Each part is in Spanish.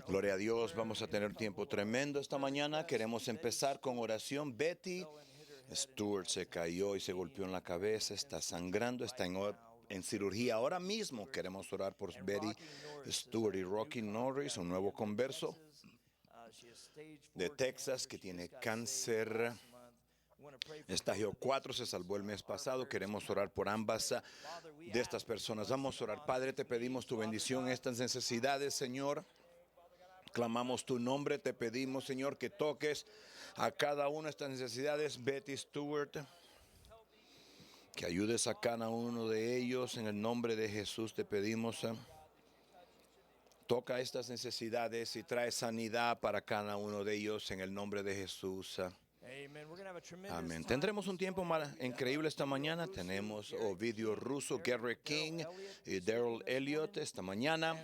Gloria a Dios, vamos a tener tiempo tremendo esta mañana. Queremos empezar con oración. Betty Stewart se cayó y se golpeó en la cabeza, está sangrando, está en cirugía ahora mismo. Queremos orar por Betty Stewart y Rocky Norris, un nuevo converso de Texas que tiene cáncer. Estadio 4 se salvó el mes pasado. Queremos orar por ambas de estas personas. Vamos a orar. Padre, te pedimos tu bendición en estas necesidades, Señor. Clamamos tu nombre, te pedimos, Señor, que toques a cada una de estas necesidades. Betty Stewart, que ayudes a cada uno de ellos. En el nombre de Jesús te pedimos. Toca estas necesidades y trae sanidad para cada uno de ellos en el nombre de Jesús. Amén. Tendremos un tiempo increíble esta mañana. Tenemos Ovidio Russo, Gary King y Daryl Elliott esta mañana.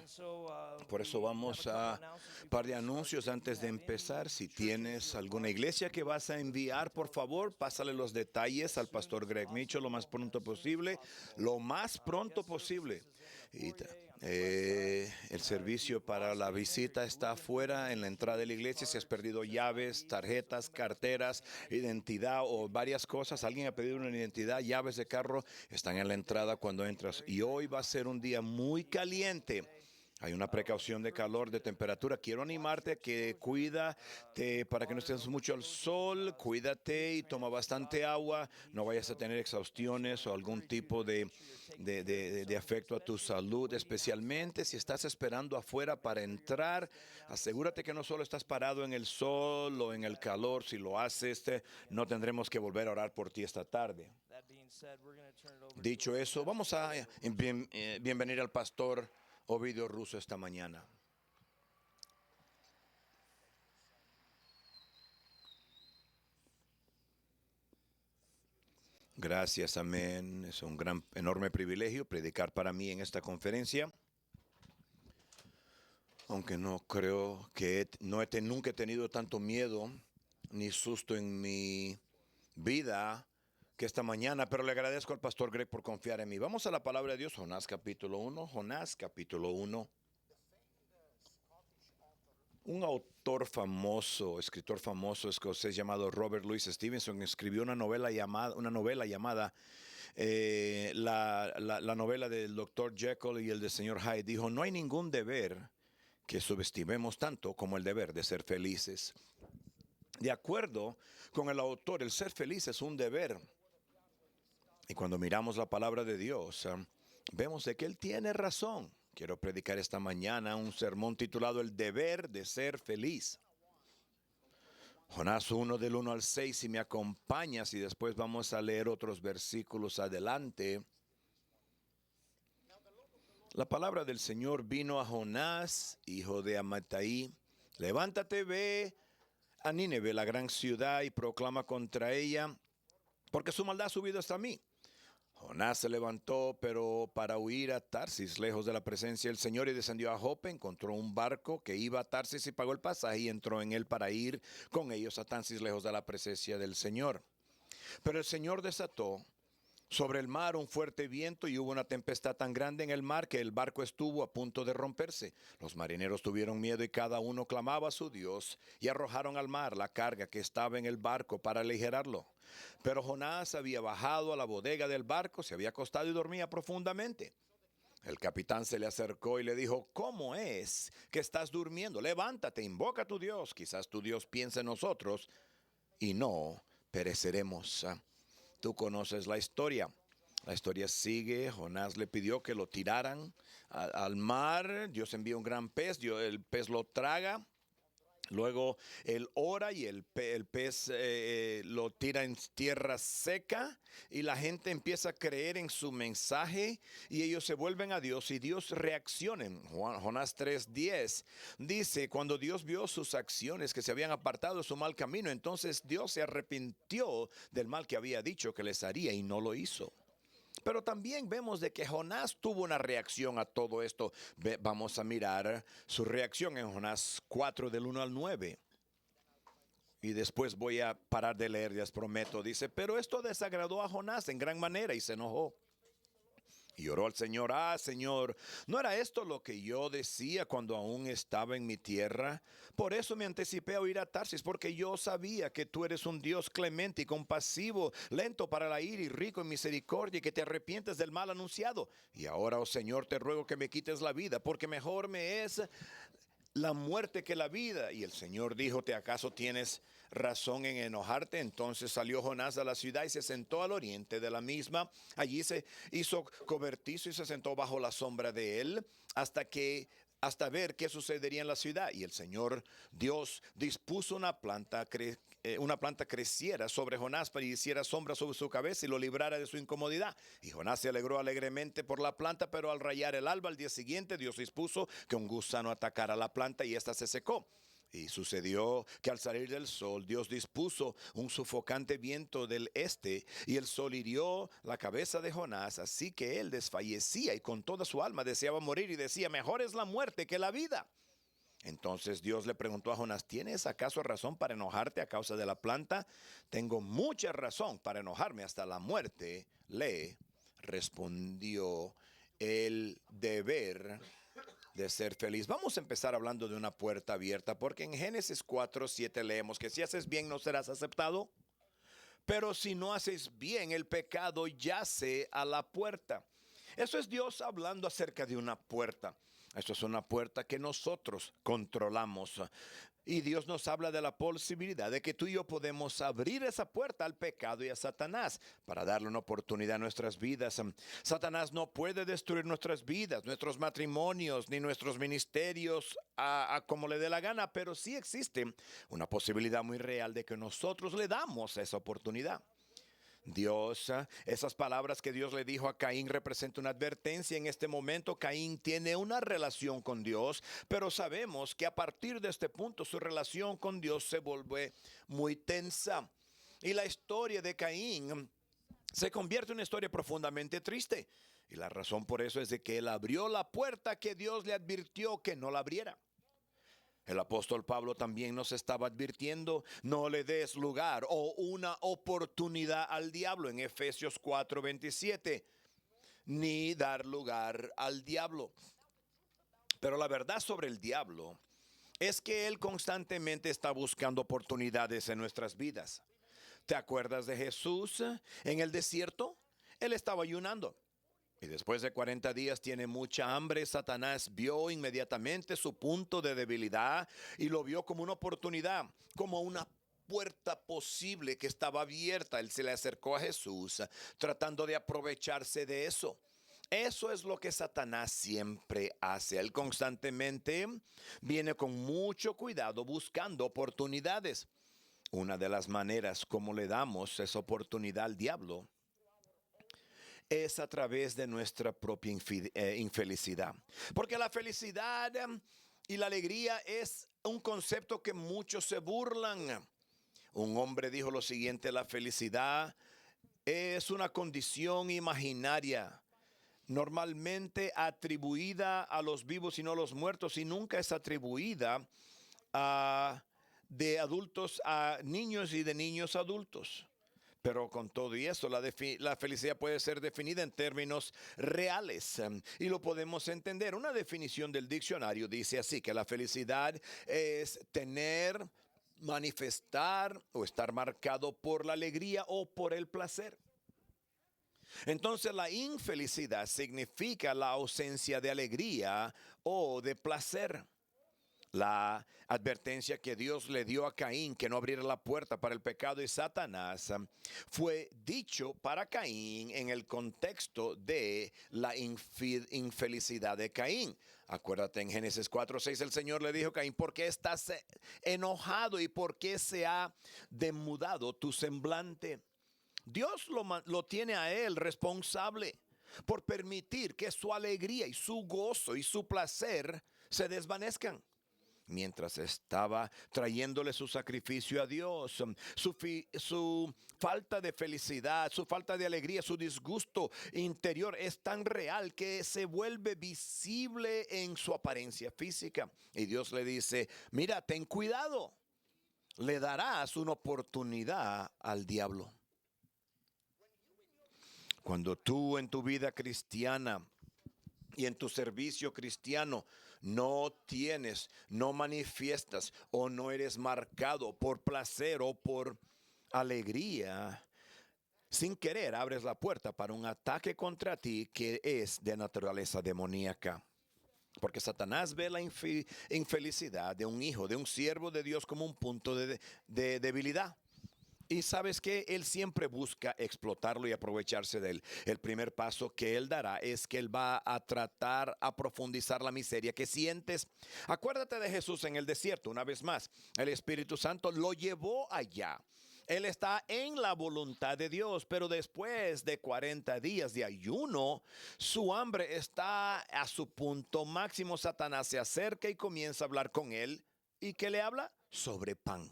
Por eso vamos a un par de anuncios antes de empezar. Si tienes alguna iglesia que vas a enviar, por favor, pásale los detalles al pastor Greg Mitchell lo más pronto posible. Lo más pronto posible. Y el servicio para la visita está afuera en la entrada de la iglesia. Si has perdido llaves, tarjetas, carteras, identidad o varias cosas, alguien ha pedido una identidad, llaves de carro, están en la entrada cuando entras. Y hoy va a ser un día muy caliente. Hay una precaución de calor, de temperatura. Quiero animarte a que cuídate para que no estés mucho al sol. Cuídate y toma bastante agua. No vayas a tener exhaustiones o algún tipo de afecto a tu salud. Especialmente si estás esperando afuera para entrar, asegúrate que no solo estás parado en el sol o en el calor. Si lo haces, no tendremos que volver a orar por ti esta tarde. Dicho eso, vamos a bienvenir al pastor Ovidio Russo esta mañana. Gracias, amén. Es un enorme privilegio predicar para mí en esta conferencia. Aunque no creo que nunca he tenido tanto miedo ni susto en mi vida que esta mañana, pero le agradezco al pastor Greg por confiar en mí. Vamos a la palabra de Dios, Jonás capítulo 1. Jonás capítulo 1. Un escritor famoso escocés llamado Robert Louis Stevenson escribió una novela llamada la novela del Dr. Jekyll y el del señor Hyde. Dijo: no hay ningún deber que subestimemos tanto como el deber de ser felices. De acuerdo con el autor, el ser feliz es un deber. Y cuando miramos la palabra de Dios, vemos de que Él tiene razón. Quiero predicar esta mañana un sermón titulado El deber de ser feliz. Jonás 1 del 1 al 6, si me acompañas, y después vamos a leer otros versículos adelante. La palabra del Señor vino a Jonás, hijo de Amittai. Levántate, ve a Nínive, la gran ciudad, y proclama contra ella, porque su maldad ha subido hasta mí. Jonás se levantó, pero para huir a Tarsis, lejos de la presencia del Señor, y descendió a Jope. Encontró un barco que iba a Tarsis y pagó el pasaje y entró en él para ir con ellos a Tarsis, lejos de la presencia del Señor. Pero el Señor desató sobre el mar un fuerte viento y hubo una tempestad tan grande en el mar que el barco estuvo a punto de romperse. Los marineros tuvieron miedo y cada uno clamaba a su Dios y arrojaron al mar la carga que estaba en el barco para aligerarlo. Pero Jonás había bajado a la bodega del barco, se había acostado y dormía profundamente. El capitán se le acercó y le dijo: ¿cómo es que estás durmiendo? Levántate, invoca a tu Dios, quizás tu Dios piense en nosotros y no pereceremos. Tú conoces la historia. La historia sigue. Jonás le pidió que lo tiraran al mar. Dios envía un gran pez. El pez lo traga. Luego él ora y el pez lo tira en tierra seca y la gente empieza a creer en su mensaje y ellos se vuelven a Dios y Dios reacciona. Jonás 3:10 dice: cuando Dios vio sus acciones, que se habían apartado de su mal camino, entonces Dios se arrepintió del mal que había dicho que les haría y no lo hizo. Pero también vemos de que Jonás tuvo una reacción a todo esto. Vamos a mirar su reacción en Jonás 4 del 1 al 9. Y después voy a parar de leer, les prometo. Dice: pero esto desagradó a Jonás en gran manera y se enojó. Y oró al Señor: Señor, ¿no era esto lo que yo decía cuando aún estaba en mi tierra? Por eso me anticipé a oír a Tarsis, porque yo sabía que tú eres un Dios clemente y compasivo, lento para la ira y rico en misericordia, y que te arrepientes del mal anunciado. Y ahora, oh Señor, te ruego que me quites la vida, porque mejor me es la muerte que la vida. Y el Señor dijo: ¿te acaso tienes razón en enojarte? Entonces salió Jonás a la ciudad y se sentó al oriente de la misma. Allí se hizo cobertizo y se sentó bajo la sombra de él hasta ver qué sucedería en la ciudad. Y el Señor Dios dispuso una planta creciera sobre Jonás para que hiciera sombra sobre su cabeza y lo librara de su incomodidad. Y Jonás se alegró alegremente por la planta, pero al rayar el alba al día siguiente, Dios dispuso que un gusano atacara la planta y ésta se secó. Y sucedió que al salir del sol, Dios dispuso un sofocante viento del este, y el sol hirió la cabeza de Jonás, así que él desfallecía y con toda su alma deseaba morir y decía: mejor es la muerte que la vida. Entonces Dios le preguntó a Jonás: ¿tienes acaso razón para enojarte a causa de la planta? Tengo mucha razón para enojarme hasta la muerte, le respondió el deber de ser feliz. Vamos a empezar hablando de una puerta abierta, porque en Génesis 4:7 leemos que si haces bien no serás aceptado, pero si no haces bien el pecado yace a la puerta. Eso es Dios hablando acerca de una puerta. Esto es una puerta que nosotros controlamos. Y Dios nos habla de la posibilidad de que tú y yo podemos abrir esa puerta al pecado y a Satanás para darle una oportunidad a nuestras vidas. Satanás no puede destruir nuestras vidas, nuestros matrimonios, ni nuestros ministerios a como le dé la gana, pero sí existe una posibilidad muy real de que nosotros le damos esa oportunidad. Dios, esas palabras que Dios le dijo a Caín representan una advertencia. En este momento Caín tiene una relación con Dios, pero sabemos que a partir de este punto su relación con Dios se vuelve muy tensa. Y la historia de Caín se convierte en una historia profundamente triste. Y la razón por eso es de que él abrió la puerta que Dios le advirtió que no la abriera. El apóstol Pablo también nos estaba advirtiendo: no le des lugar o una oportunidad al diablo, en Efesios 4:27, ni dar lugar al diablo. Pero la verdad sobre el diablo es que él constantemente está buscando oportunidades en nuestras vidas. ¿Te acuerdas de Jesús en el desierto? Él estaba ayunando. Y después de 40 días tiene mucha hambre. Satanás vio inmediatamente su punto de debilidad y lo vio como una oportunidad, como una puerta posible que estaba abierta. Él se le acercó a Jesús tratando de aprovecharse de eso. Eso es lo que Satanás siempre hace. Él constantemente viene con mucho cuidado buscando oportunidades. Una de las maneras como le damos esa oportunidad al diablo es a través de nuestra propia infelicidad. Porque la felicidad y la alegría es un concepto que muchos se burlan. Un hombre dijo lo siguiente: la felicidad es una condición imaginaria, normalmente atribuida a los vivos y no a los muertos, y nunca es atribuida a, de adultos a niños y de niños a adultos. Pero con todo y eso, la felicidad puede ser definida en términos reales, y lo podemos entender. Una definición del diccionario dice así: que la felicidad es tener, manifestar o estar marcado por la alegría o por el placer. Entonces la infelicidad significa la ausencia de alegría o de placer. La advertencia que Dios le dio a Caín, que no abriera la puerta para el pecado y Satanás, fue dicho para Caín en el contexto de la infelicidad de Caín. Acuérdate, en Génesis 4:6 el Señor le dijo a Caín: ¿por qué estás enojado y por qué se ha demudado tu semblante? Dios lo tiene a él responsable por permitir que su alegría y su gozo y su placer se desvanezcan. Mientras estaba trayéndole su sacrificio a Dios, su falta de felicidad, su falta de alegría, su disgusto interior es tan real que se vuelve visible en su apariencia física. Y Dios le dice: mira, ten cuidado, le darás una oportunidad al diablo. Cuando tú en tu vida cristiana y en tu servicio cristiano no tienes, no manifiestas o no eres marcado por placer o por alegría, sin querer abres la puerta para un ataque contra ti que es de naturaleza demoníaca. Porque Satanás ve la infelicidad de un hijo, de un siervo de Dios como un punto de debilidad. Y sabes que Él siempre busca explotarlo y aprovecharse de él. El primer paso que Él dará es que Él va a tratar a profundizar la miseria que sientes. Acuérdate de Jesús en el desierto, una vez más. El Espíritu Santo lo llevó allá. Él está en la voluntad de Dios, pero después de 40 días de ayuno, su hambre está a su punto máximo. Satanás se acerca y comienza a hablar con él. ¿Y qué le habla? Sobre pan.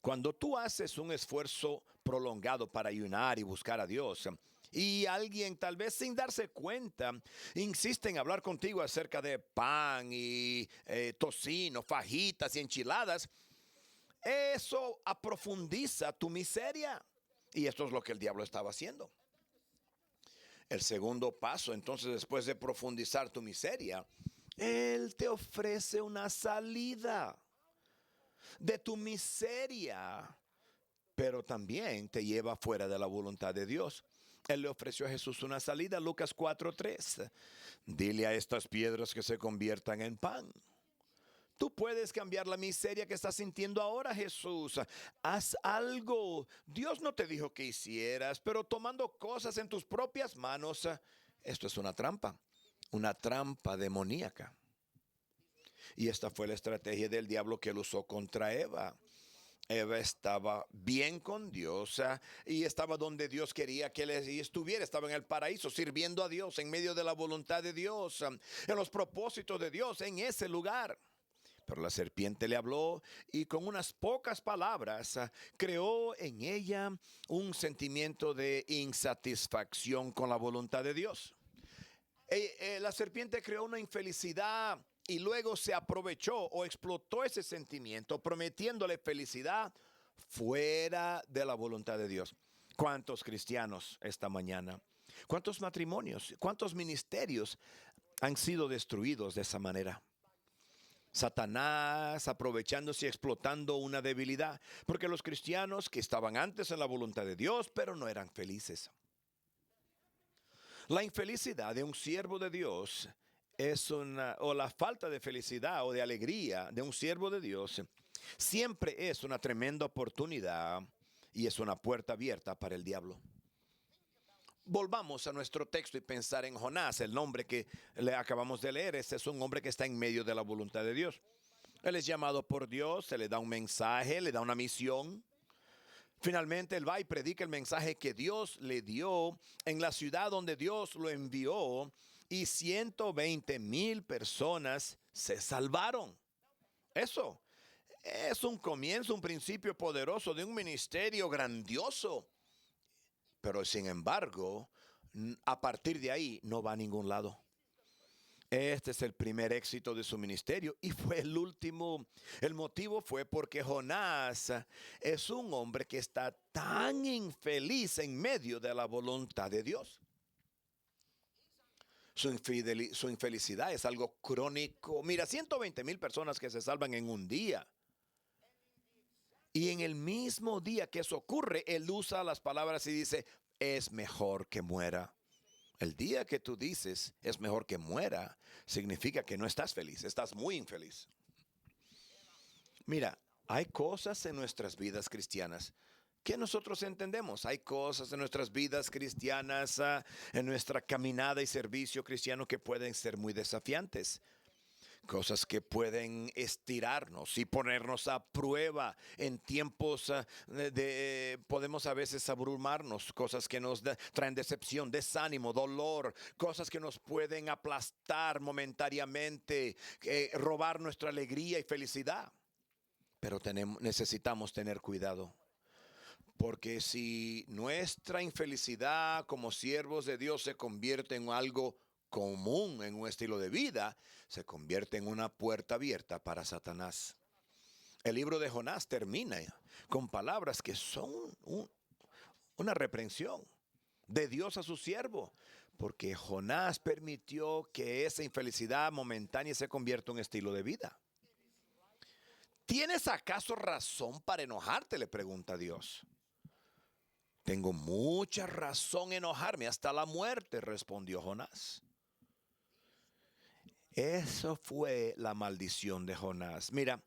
Cuando tú haces un esfuerzo prolongado para ayunar y buscar a Dios, y alguien tal vez sin darse cuenta insiste en hablar contigo acerca de pan y tocino, fajitas y enchiladas, eso aprofundiza tu miseria. Y esto es lo que el diablo estaba haciendo. El segundo paso, entonces, después de profundizar tu miseria, él te ofrece una salida de tu miseria, pero también te lleva fuera de la voluntad de Dios. Él le ofreció a Jesús una salida, Lucas 4:3. Dile a estas piedras que se conviertan en pan. Tú puedes cambiar la miseria que estás sintiendo ahora, Jesús. Haz algo. Dios no te dijo que hicieras, pero tomando cosas en tus propias manos, esto es una trampa demoníaca. Y esta fue la estrategia del diablo que él usó contra Eva. Eva estaba bien con Dios y estaba donde Dios quería que él estuviera. Estaba en el paraíso sirviendo a Dios en medio de la voluntad de Dios, en los propósitos de Dios, en ese lugar. Pero la serpiente le habló y con unas pocas palabras creó en ella un sentimiento de insatisfacción con la voluntad de Dios. La serpiente creó una infelicidad y luego se aprovechó o explotó ese sentimiento, prometiéndole felicidad fuera de la voluntad de Dios. ¿Cuántos cristianos esta mañana? ¿Cuántos matrimonios? ¿Cuántos ministerios han sido destruidos de esa manera? Satanás aprovechándose y explotando una debilidad, porque los cristianos que estaban antes en la voluntad de Dios, pero no eran felices. La infelicidad de un siervo de Dios o la falta de felicidad o de alegría de un siervo de Dios, siempre es una tremenda oportunidad y es una puerta abierta para el diablo. Volvamos a nuestro texto y pensar en Jonás, el nombre que le acabamos de leer. Este es un hombre que está en medio de la voluntad de Dios. Él es llamado por Dios, se le da un mensaje, le da una misión. Finalmente él va y predica el mensaje que Dios le dio en la ciudad donde Dios lo envió y 120,000 personas se salvaron. Eso es un comienzo, un principio poderoso de un ministerio grandioso. Pero sin embargo, a partir de ahí no va a ningún lado. Este es el primer éxito de su ministerio y fue el último. El motivo fue porque Jonás es un hombre que está tan infeliz en medio de la voluntad de Dios. Su infelicidad es algo crónico. Mira, 120,000 personas que se salvan en un día. Y en el mismo día que eso ocurre, él usa las palabras y dice, es mejor que muera. El día que tú dices, es mejor que muera, significa que no estás feliz, estás muy infeliz. Mira, hay cosas en nuestras vidas cristianas que nosotros entendemos. Hay cosas en nuestras vidas cristianas, en nuestra caminada y servicio cristiano que pueden ser muy desafiantes. Cosas que pueden estirarnos y ponernos a prueba en tiempos podemos a veces abrumarnos, cosas que nos traen decepción, desánimo, dolor, cosas que nos pueden aplastar momentáneamente, robar nuestra alegría y felicidad. Pero necesitamos tener cuidado. Porque si nuestra infelicidad como siervos de Dios se convierte en algo común en un estilo de vida, se convierte en una puerta abierta para Satanás. El libro de Jonás termina con palabras que son una reprensión. de Dios a su siervo, porque Jonás permitió que esa infelicidad momentánea se convierta en un estilo de vida. ¿Tienes acaso razón para enojarte?, le pregunta Dios. Tengo mucha razón en enojarme hasta la muerte, respondió Jonás. Eso fue la maldición de Jonás. Mira,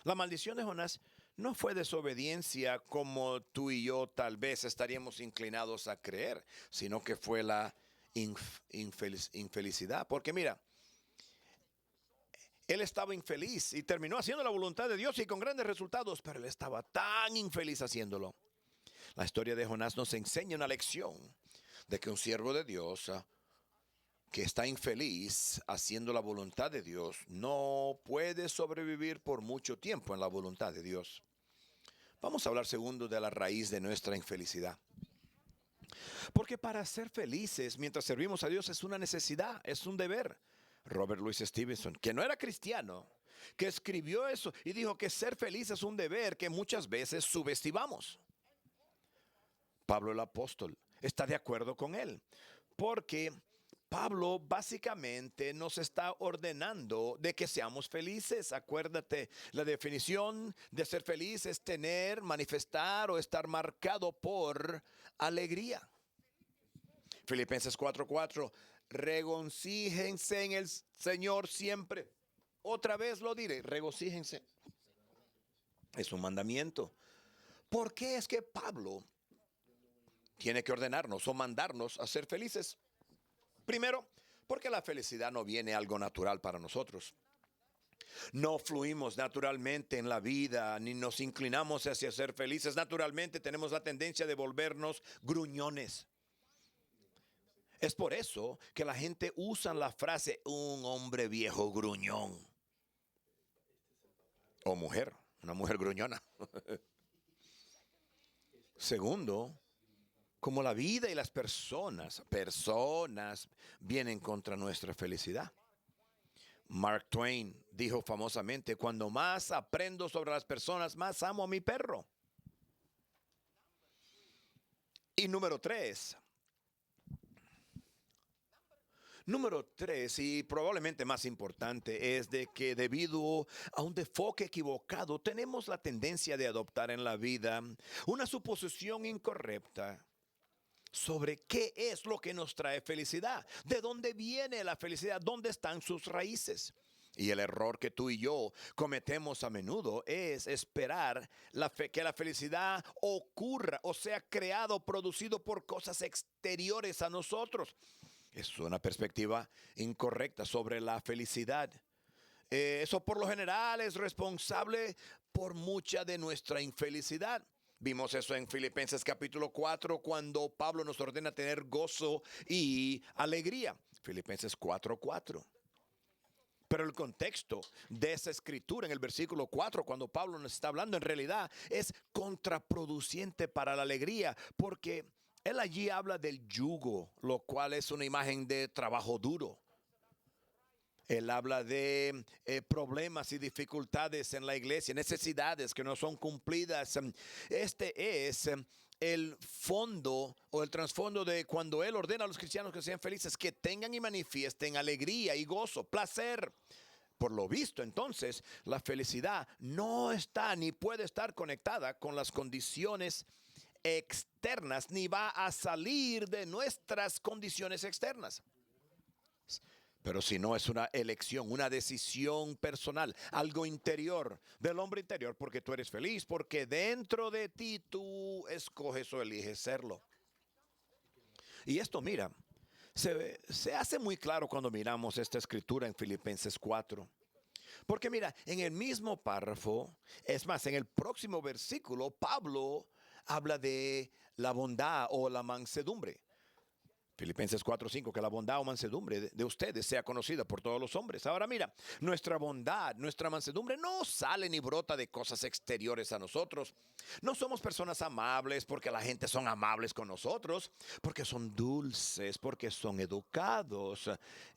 la maldición de Jonás no fue desobediencia como tú y yo tal vez estaríamos inclinados a creer, sino que fue la infelicidad. Porque mira, él estaba infeliz y terminó haciendo la voluntad de Dios y con grandes resultados, pero él estaba tan infeliz haciéndolo. La historia de Jonás nos enseña una lección de que un siervo de Dios que está infeliz haciendo la voluntad de Dios no puede sobrevivir por mucho tiempo en la voluntad de Dios. Vamos a hablar segundo de la raíz de nuestra infelicidad. Porque para ser felices mientras servimos a Dios es una necesidad, es un deber. Robert Louis Stevenson, que no era cristiano, que escribió eso y dijo que ser feliz es un deber que muchas veces subestimamos. Pablo el apóstol está de acuerdo con él, porque Pablo básicamente nos está ordenando de que seamos felices. Acuérdate, la definición de ser feliz es tener, manifestar o estar marcado por alegría. Filipenses 4:4, regocíjense en el Señor siempre. Otra vez lo diré, regocíjense. Es un mandamiento. ¿Por qué es que Pablo tiene que ordenarnos o mandarnos a ser felices? Primero, porque la felicidad no viene algo natural para nosotros. No fluimos naturalmente en la vida, ni nos inclinamos hacia ser felices. Naturalmente tenemos la tendencia de volvernos gruñones. Es por eso que la gente usa la frase un hombre viejo gruñón. O mujer, una mujer gruñona. Segundo, como la vida y las personas vienen contra nuestra felicidad. Mark Twain dijo famosamente, cuando más aprendo sobre las personas, más amo a mi perro. Y número tres, y probablemente más importante, es de que debido a un enfoque equivocado, tenemos la tendencia de adoptar en la vida una suposición incorrecta sobre qué es lo que nos trae felicidad, de dónde viene la felicidad, dónde están sus raíces. Y el error que tú y yo cometemos a menudo es esperar que la felicidad ocurra o sea creado, producido por cosas exteriores a nosotros. Es una perspectiva incorrecta sobre la felicidad. Eso por lo general es responsable por mucha de nuestra infelicidad. Vimos eso en Filipenses capítulo 4 cuando Pablo nos ordena tener gozo y alegría. Filipenses 4:4. Pero el contexto de esa escritura en el versículo 4, cuando Pablo nos está hablando, en realidad es contraproducente para la alegría, porque él allí habla del yugo, lo cual es una imagen de trabajo duro. Él habla de problemas y dificultades en la iglesia, necesidades que no son cumplidas. Este es el fondo o el trasfondo de cuando Él ordena a los cristianos que sean felices, que tengan y manifiesten alegría y gozo, placer. Por lo visto, entonces, la felicidad no está ni puede estar conectada con las condiciones externas, ni va a salir de nuestras condiciones externas. Pero si no, es una elección, una decisión personal, algo interior, del hombre interior, porque tú eres feliz, porque dentro de ti tú escoges o eliges serlo. Y esto, mira, se hace muy claro cuando miramos esta escritura en Filipenses 4. Porque mira, en el mismo párrafo, es más, en el próximo versículo, Pablo habla de la bondad o la mansedumbre. Filipenses 4:5, que la bondad o mansedumbre de ustedes sea conocida por todos los hombres. Ahora mira, nuestra bondad, nuestra mansedumbre no sale ni brota de cosas exteriores a nosotros. No somos personas amables porque la gente son amables con nosotros, porque son dulces, porque son educados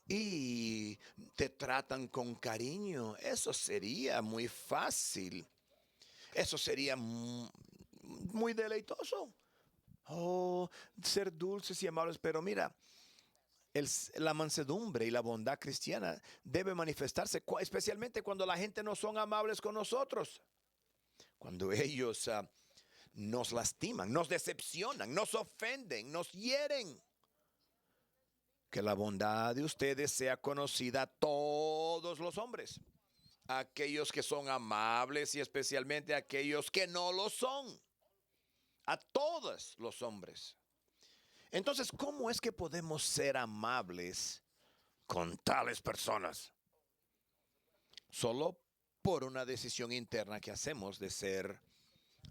y te tratan con cariño. Eso sería muy fácil. Eso sería muy deleitoso. Oh, ser dulces y amables, pero mira, la mansedumbre y la bondad cristiana debe manifestarse, especialmente cuando la gente no son amables con nosotros, cuando ellos nos lastiman, nos decepcionan, nos ofenden, nos hieren. Que la bondad de ustedes sea conocida a todos los hombres, aquellos que son amables y especialmente aquellos que no lo son, a todos los hombres. Entonces, ¿cómo es que podemos ser amables con tales personas? Solo por una decisión interna que hacemos de ser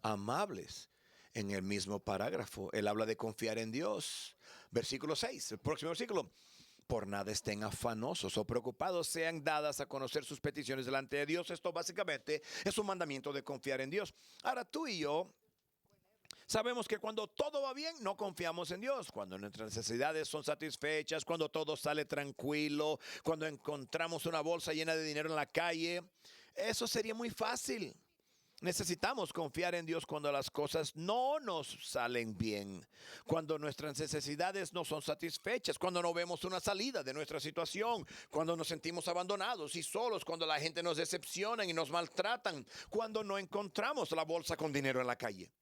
amables. En el mismo parágrafo, él habla de confiar en Dios. Versículo 6, el próximo versículo. Por nada estén afanosos o preocupados, sean dadas a conocer sus peticiones delante de Dios. Esto básicamente es un mandamiento de confiar en Dios. Ahora tú y yo sabemos que cuando todo va bien, no confiamos en Dios. Cuando nuestras necesidades son satisfechas, cuando todo sale tranquilo, cuando encontramos una bolsa llena de dinero en la calle, eso sería muy fácil. Necesitamos confiar en Dios cuando las cosas no nos salen bien, cuando nuestras necesidades no son satisfechas, cuando no vemos una salida de nuestra situación, cuando nos sentimos abandonados y solos, cuando la gente nos decepciona y nos maltratan, cuando no encontramos la bolsa con dinero en la calle.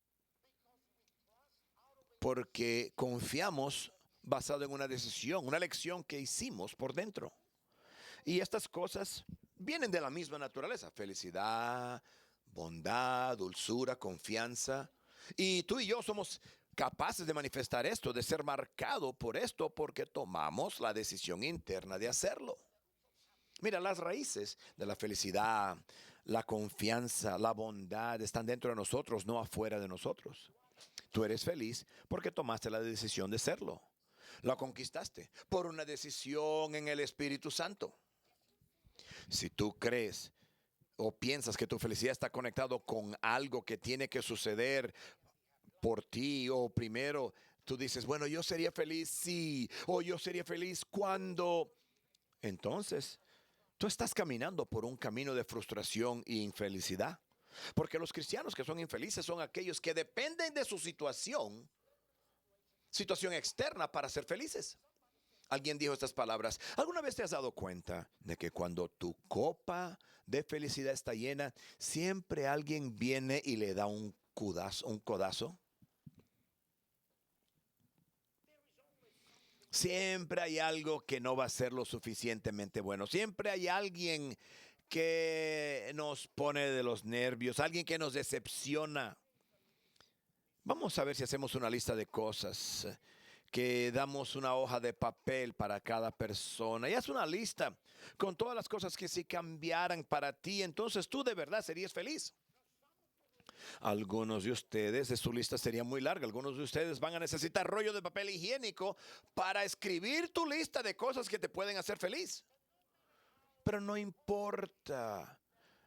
Porque confiamos basado en una decisión, una elección que hicimos por dentro. Y estas cosas vienen de la misma naturaleza: felicidad, bondad, dulzura, confianza. Y tú y yo somos capaces de manifestar esto, de ser marcado por esto, porque tomamos la decisión interna de hacerlo. Mira, las raíces de la felicidad, la confianza, la bondad están dentro de nosotros, no afuera de nosotros. Tú eres feliz porque tomaste la decisión de serlo. La conquistaste por una decisión en el Espíritu Santo. Si tú crees o piensas que tu felicidad está conectado con algo que tiene que suceder por ti, o primero tú dices, bueno, yo sería feliz si, o yo sería feliz cuando, entonces tú estás caminando por un camino de frustración e infelicidad. Porque los cristianos que son infelices son aquellos que dependen de su situación externa para ser felices. Alguien dijo estas palabras: ¿alguna vez te has dado cuenta de que cuando tu copa de felicidad está llena, siempre alguien viene y le da un codazo, un codazo? Siempre hay algo que no va a ser lo suficientemente bueno. Siempre hay alguien que nos pone de los nervios, alguien que nos decepciona. Vamos a ver si hacemos una lista de cosas, que damos una hoja de papel para cada persona y haz una lista con todas las cosas que si cambiaran para ti, entonces tú de verdad serías feliz. Algunos de ustedes, su lista sería muy larga. Algunos de ustedes van a necesitar rollo de papel higiénico para escribir tu lista de cosas que te pueden hacer feliz. Pero no importa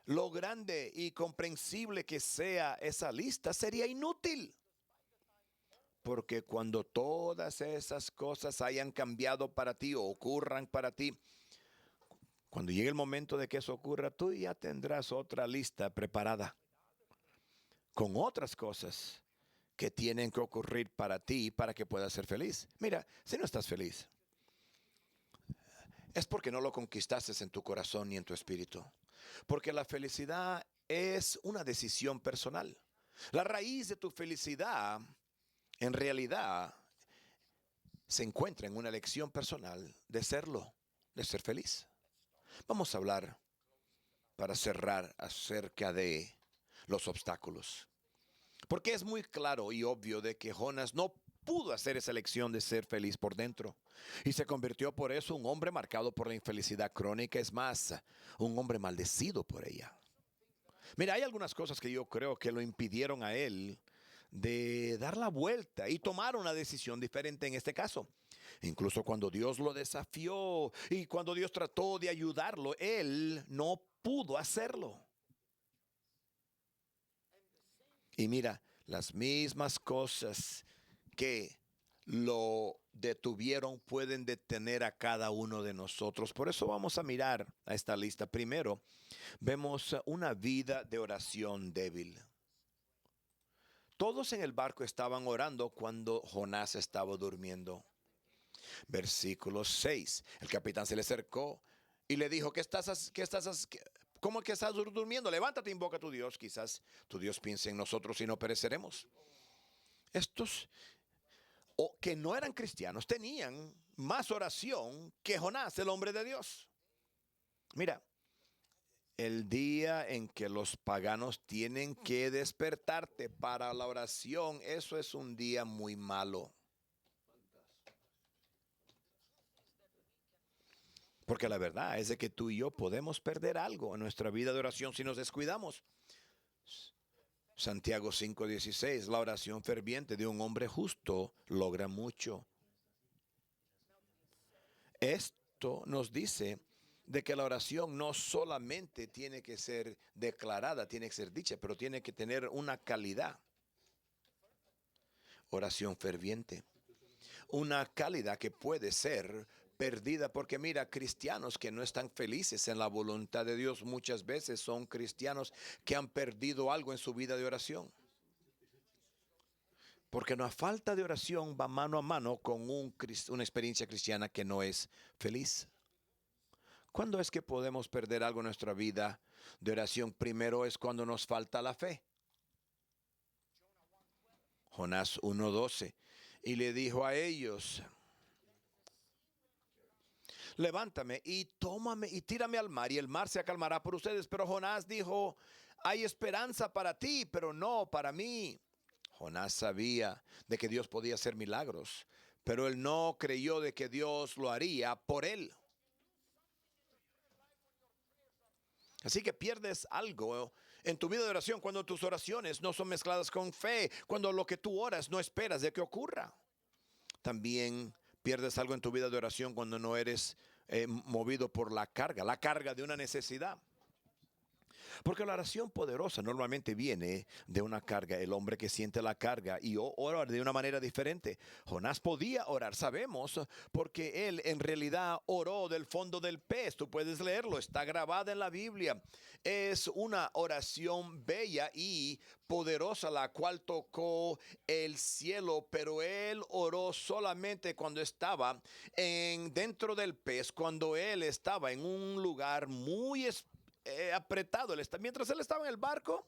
lo grande y comprensible que sea esa lista, sería inútil. Porque cuando todas esas cosas hayan cambiado para ti o ocurran para ti, cuando llegue el momento de que eso ocurra, tú ya tendrás otra lista preparada con otras cosas que tienen que ocurrir para ti para que puedas ser feliz. Mira, si no estás feliz, es porque no lo conquistaste en tu corazón ni en tu espíritu. Porque la felicidad es una decisión personal. La raíz de tu felicidad, en realidad, se encuentra en una elección personal de serlo, de ser feliz. Vamos a hablar, para cerrar, acerca de los obstáculos. Porque es muy claro y obvio de que Jonás no pudo hacer esa elección de ser feliz por dentro. Y se convirtió por eso un hombre marcado por la infelicidad crónica. Es más, un hombre maldecido por ella. Mira, hay algunas cosas que yo creo que lo impidieron a él de dar la vuelta y tomar una decisión diferente en este caso. Incluso cuando Dios lo desafió y cuando Dios trató de ayudarlo, él no pudo hacerlo. Y mira, las mismas cosas que lo detuvieron pueden detener a cada uno de nosotros. Por eso vamos a mirar a esta lista. Primero, vemos una vida de oración débil. Todos en el barco estaban orando cuando Jonás estaba durmiendo. Versículo 6. El capitán se le acercó y le dijo, ¿cómo que estás durmiendo? Levántate, invoca a tu Dios. Quizás tu Dios piense en nosotros y no pereceremos. Estos que no eran cristianos tenían más oración que Jonás, el hombre de Dios. Mira, el día en que los paganos tienen que despertarte para la oración, eso es un día muy malo. Porque la verdad es de que tú y yo podemos perder algo en nuestra vida de oración si nos descuidamos. Santiago 5:16, la oración ferviente de un hombre justo logra mucho. Esto nos dice de que la oración no solamente tiene que ser declarada, tiene que ser dicha, pero tiene que tener una calidad. Oración ferviente. Una calidad que puede ser perdida, porque mira, cristianos que no están felices en la voluntad de Dios muchas veces son cristianos que han perdido algo en su vida de oración. Porque la falta de oración va mano a mano con una experiencia cristiana que no es feliz. ¿Cuándo es que podemos perder algo en nuestra vida de oración? Primero es cuando nos falta la fe. Jonás 1:12. Y le dijo a ellos, levántame y tómame y tírame al mar y el mar se acalmará por ustedes. Pero Jonás dijo, hay esperanza para ti, pero no para mí. Jonás sabía de que Dios podía hacer milagros, pero él no creyó de que Dios lo haría por él. Así que pierdes algo en tu vida de oración cuando tus oraciones no son mezcladas con fe, cuando lo que tú oras no esperas de que ocurra. También pierdes algo en tu vida de oración cuando no eres movido por la carga de una necesidad. Porque la oración poderosa normalmente viene de una carga. El hombre que siente la carga y ora de una manera diferente. Jonás podía orar, sabemos, porque él en realidad oró del fondo del pez. Tú puedes leerlo, está grabada en la Biblia. Es una oración bella y poderosa, la cual tocó el cielo, pero él oró solamente cuando estaba dentro del pez, cuando él estaba en un lugar muy apretado. Mientras él estaba en el barco,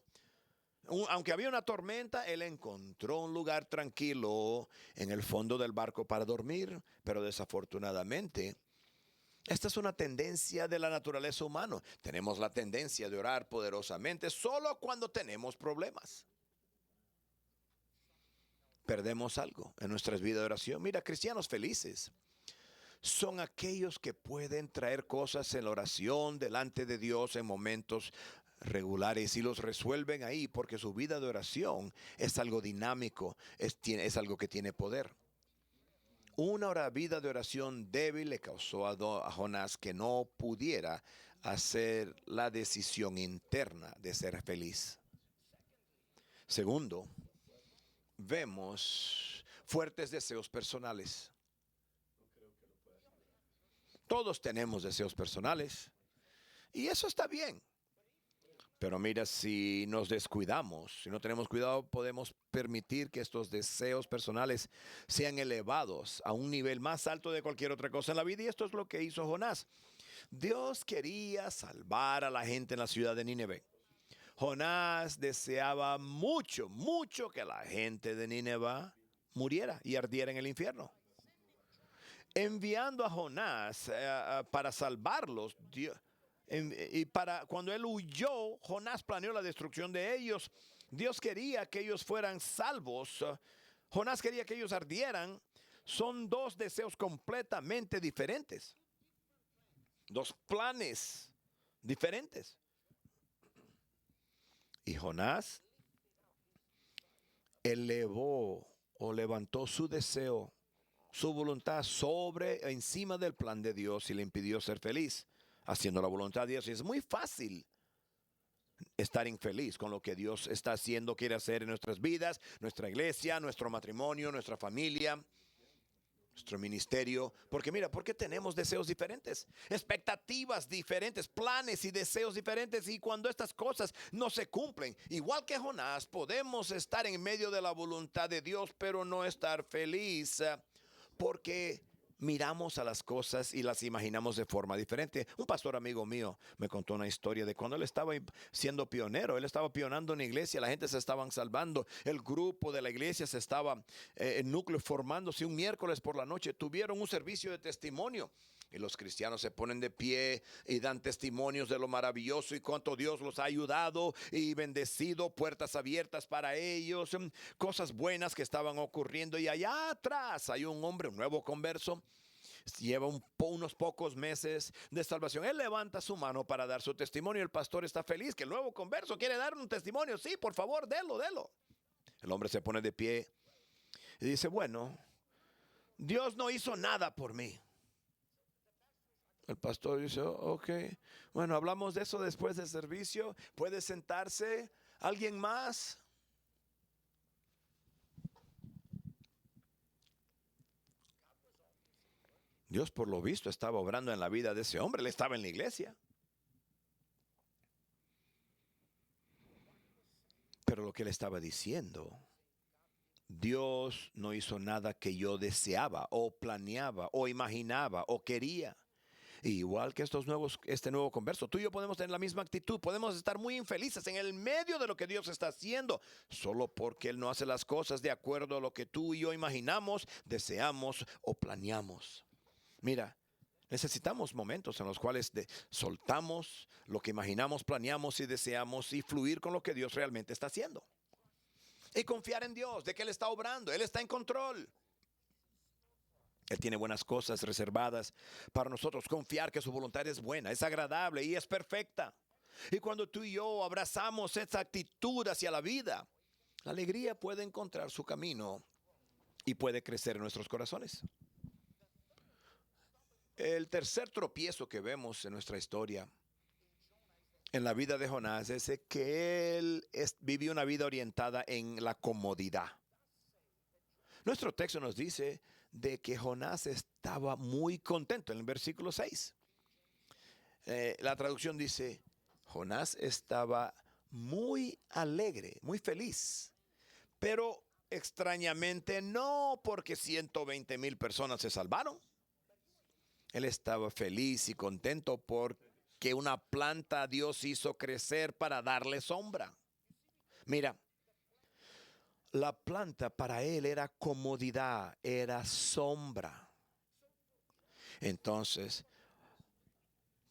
aunque había una tormenta, él encontró un lugar tranquilo en el fondo del barco para dormir, pero desafortunadamente esta es una tendencia de la naturaleza humana. Tenemos la tendencia de orar poderosamente solo cuando tenemos problemas. Perdemos algo en nuestras vidas de oración. Mira, cristianos felices son aquellos que pueden traer cosas en la oración delante de Dios en momentos regulares y los resuelven ahí porque su vida de oración es algo dinámico, es algo que tiene poder. Una vida de oración débil le causó a Jonás que no pudiera hacer la decisión interna de ser feliz. Segundo, vemos fuertes deseos personales. Todos tenemos deseos personales y eso está bien. Pero mira, si nos descuidamos, si no tenemos cuidado, podemos permitir que estos deseos personales sean elevados a un nivel más alto de cualquier otra cosa en la vida. Y esto es lo que hizo Jonás. Dios quería salvar a la gente en la ciudad de Nínive. Jonás deseaba mucho, mucho que la gente de Nínive muriera y ardiera en el infierno. Enviando a Jonás para salvarlos, cuando él huyó, Jonás planeó la destrucción de ellos. Dios quería que ellos fueran salvos. Jonás quería que ellos ardieran. Son dos deseos completamente diferentes. Dos planes diferentes. Y Jonás elevó o levantó su deseo, su voluntad encima del plan de Dios y le impidió ser feliz. Haciendo la voluntad de Dios. Y es muy fácil estar infeliz con lo que Dios está haciendo, quiere hacer en nuestras vidas, nuestra iglesia, nuestro matrimonio, nuestra familia. nuestro ministerio, porque mira, porque tenemos deseos diferentes, expectativas diferentes, planes y deseos diferentes, y cuando estas cosas no se cumplen, igual que Jonás, podemos estar en medio de la voluntad de Dios, pero no estar feliz, porque miramos a las cosas y las imaginamos de forma diferente. Un pastor amigo mío me contó una historia de cuando él estaba siendo pionero. Él estaba pionando en la iglesia, la gente se estaban salvando, el grupo de la iglesia se estaba, el núcleo formándose. Un miércoles por la noche tuvieron un servicio de testimonio. Y los cristianos se ponen de pie y dan testimonios de lo maravilloso y cuánto Dios los ha ayudado y bendecido, puertas abiertas para ellos, cosas buenas que estaban ocurriendo. Y allá atrás hay un hombre, un nuevo converso, lleva unos pocos meses de salvación. Él levanta su mano para dar su testimonio. El pastor está feliz que el nuevo converso quiere dar un testimonio. Sí, por favor, délo. El hombre se pone de pie y dice, bueno, Dios no hizo nada por mí. El pastor dice, ok, bueno, hablamos de eso después del servicio. ¿Puede sentarse? ¿Alguien más? Dios, por lo visto, estaba obrando en la vida de ese hombre. Él estaba en la iglesia. Pero lo que él estaba diciendo, Dios no hizo nada que yo deseaba o planeaba o imaginaba o quería. Igual que este nuevo converso, tú y yo podemos tener la misma actitud, podemos estar muy infelices en el medio de lo que Dios está haciendo, solo porque Él no hace las cosas de acuerdo a lo que tú y yo imaginamos, deseamos o planeamos. Mira, necesitamos momentos en los cuales soltamos lo que imaginamos, planeamos y deseamos y fluir con lo que Dios realmente está haciendo. Y confiar en Dios, de que Él está obrando, Él está en control. Él tiene buenas cosas reservadas para nosotros. Confiar que su voluntad es buena, es agradable y es perfecta. Y cuando tú y yo abrazamos esa actitud hacia la vida, la alegría puede encontrar su camino y puede crecer en nuestros corazones. El tercer tropiezo que vemos en nuestra historia, en la vida de Jonás, es que él vivió una vida orientada en la comodidad. Nuestro texto nos dice de que Jonás estaba muy contento en el versículo 6. La traducción dice, Jonás estaba muy alegre, muy feliz, pero extrañamente no porque 120,000 personas se salvaron. Él estaba feliz y contento porque una planta Dios hizo crecer para darle sombra. Mira, la planta para él era comodidad, era sombra. Entonces,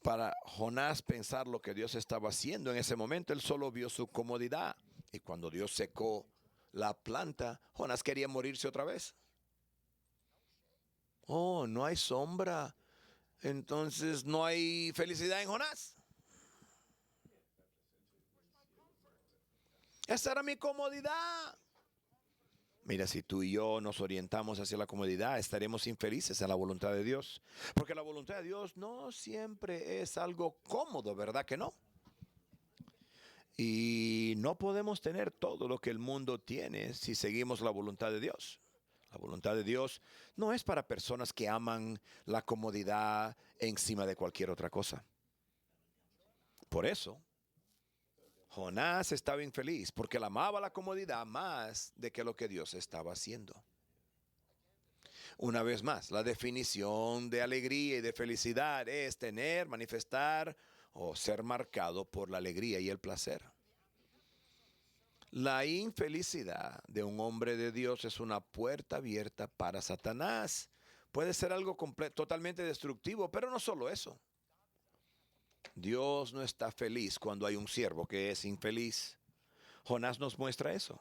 para Jonás pensar lo que Dios estaba haciendo en ese momento, él solo vio su comodidad. Y cuando Dios secó la planta, Jonás quería morirse otra vez. Oh, no hay sombra. Entonces no hay felicidad en Jonás. Esa era mi comodidad. Mira, si tú y yo nos orientamos hacia la comodidad, estaremos infelices en la voluntad de Dios. Porque la voluntad de Dios no siempre es algo cómodo, ¿verdad que no? Y no podemos tener todo lo que el mundo tiene si seguimos la voluntad de Dios. La voluntad de Dios no es para personas que aman la comodidad encima de cualquier otra cosa. Por eso, Jonás estaba infeliz porque él amaba la comodidad más de que lo que Dios estaba haciendo. Una vez más, la definición de alegría y de felicidad es tener, manifestar o ser marcado por la alegría y el placer. La infelicidad de un hombre de Dios es una puerta abierta para Satanás. Puede ser algo totalmente destructivo, pero no solo eso. Dios no está feliz cuando hay un siervo que es infeliz. Jonás nos muestra eso.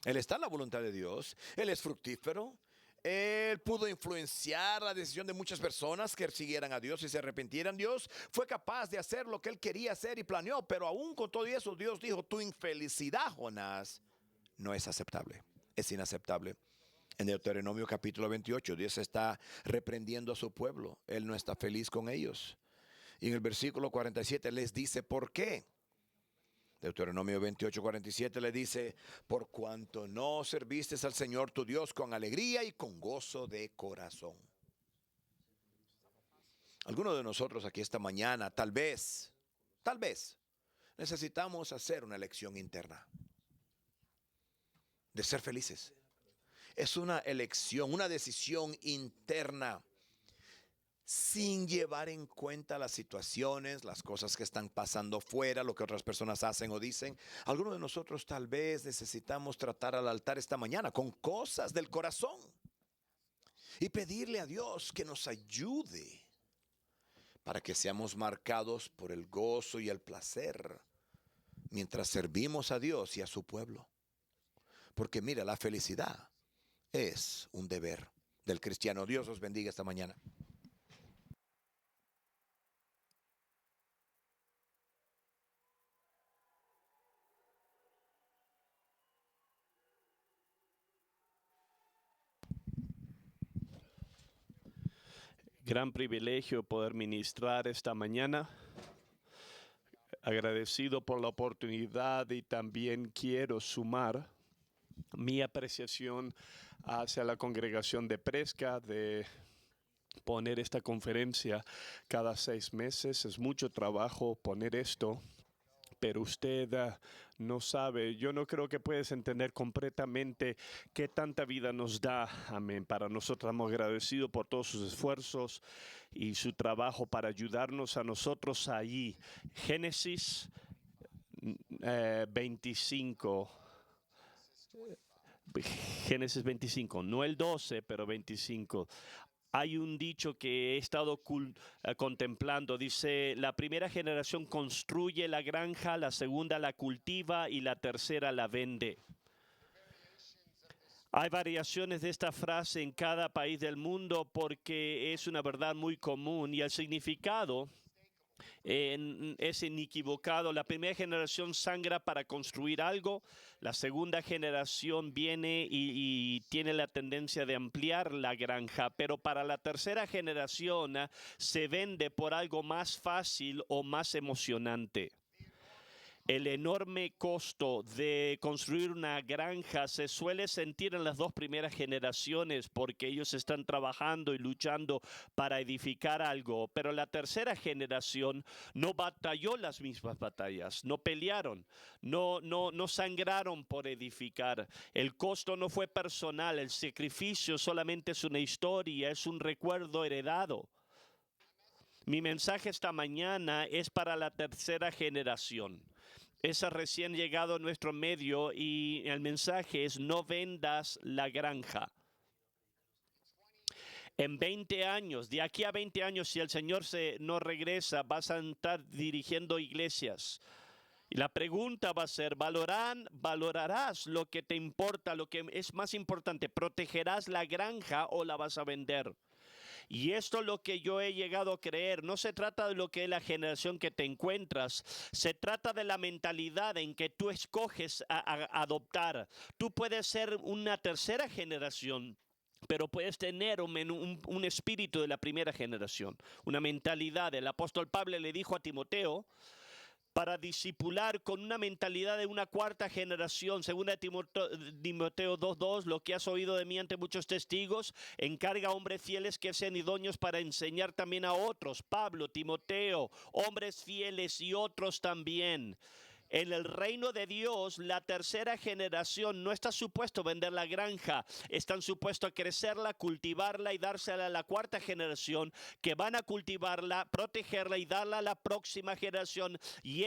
Él está en la voluntad de Dios, él es fructífero, él pudo influenciar la decisión de muchas personas que siguieran a Dios y se arrepintieran. Dios fue capaz de hacer lo que él quería hacer y planeó, pero aún con todo eso Dios dijo, tu infelicidad, Jonás, no es aceptable, es inaceptable. En Deuteronomio capítulo 28, Dios está reprendiendo a su pueblo, él no está feliz con ellos. Y en el versículo 47 les dice, ¿por qué? Deuteronomio 28:47 le dice, por cuanto no serviste al Señor tu Dios con alegría y con gozo de corazón. Algunos de nosotros aquí esta mañana, tal vez, necesitamos hacer una elección interna de ser felices. Es una elección, una decisión interna, sin llevar en cuenta las situaciones, las cosas que están pasando fuera, lo que otras personas hacen o dicen. Algunos de nosotros tal vez necesitamos tratar al altar esta mañana con cosas del corazón y pedirle a Dios que nos ayude para que seamos marcados por el gozo y el placer mientras servimos a Dios y a su pueblo. Porque mira, la felicidad es un deber del cristiano. Dios os bendiga esta mañana. Gran privilegio poder ministrar esta mañana. Agradecido por la oportunidad y también quiero sumar mi apreciación hacia la congregación de Presca de poner esta conferencia cada 6 meses. Es mucho trabajo poner esto, pero usted no sabe, yo no creo que puedes entender completamente qué tanta vida nos da. Amén. Para nosotros estamos agradecidos por todos sus esfuerzos y su trabajo para ayudarnos a nosotros allí. Génesis 25. Génesis 25, no el 12, pero 25. Hay un dicho que he estado contemplando, dice, la primera generación construye la granja, la segunda la cultiva y la tercera la vende. Hay variaciones de esta frase en cada país del mundo porque es una verdad muy común y el significado es inequivocado. La primera generación sangra para construir algo, la segunda generación viene y tiene la tendencia de ampliar la granja, pero para la tercera generación se vende por algo más fácil o más emocionante. El enorme costo de construir una granja se suele sentir en las 2 primeras generaciones porque ellos están trabajando y luchando para edificar algo, pero la tercera generación no batalló las mismas batallas, no pelearon, no sangraron por edificar. El costo no fue personal, el sacrificio solamente es una historia, es un recuerdo heredado. Mi mensaje esta mañana es para la tercera generación. Es recién llegado a nuestro medio y el mensaje es: no vendas la granja. En 20 años, de aquí a 20 años, si el Señor no regresa, vas a estar dirigiendo iglesias. Y la pregunta va a ser, ¿valorarás lo que te importa, lo que es más importante? ¿Protegerás la granja o la vas a vender? Y esto es lo que yo he llegado a creer. No se trata de lo que es la generación que te encuentras. Se trata de la mentalidad en que tú escoges adoptar. Tú puedes ser una tercera generación, pero puedes tener un espíritu de la primera generación, una mentalidad. El apóstol Pablo le dijo a Timoteo, para discipular con una mentalidad de una cuarta generación. Segunda Timoteo 2:2, lo que has oído de mí ante muchos testigos, encarga a hombres fieles que sean idóneos para enseñar también a otros. Pablo, Timoteo, hombres fieles y otros también. En el reino de Dios, la tercera generación no está supuesto a vender la granja, están supuestos a crecerla, cultivarla y dársela a la cuarta generación, que van a cultivarla, protegerla y darla a la próxima generación. Y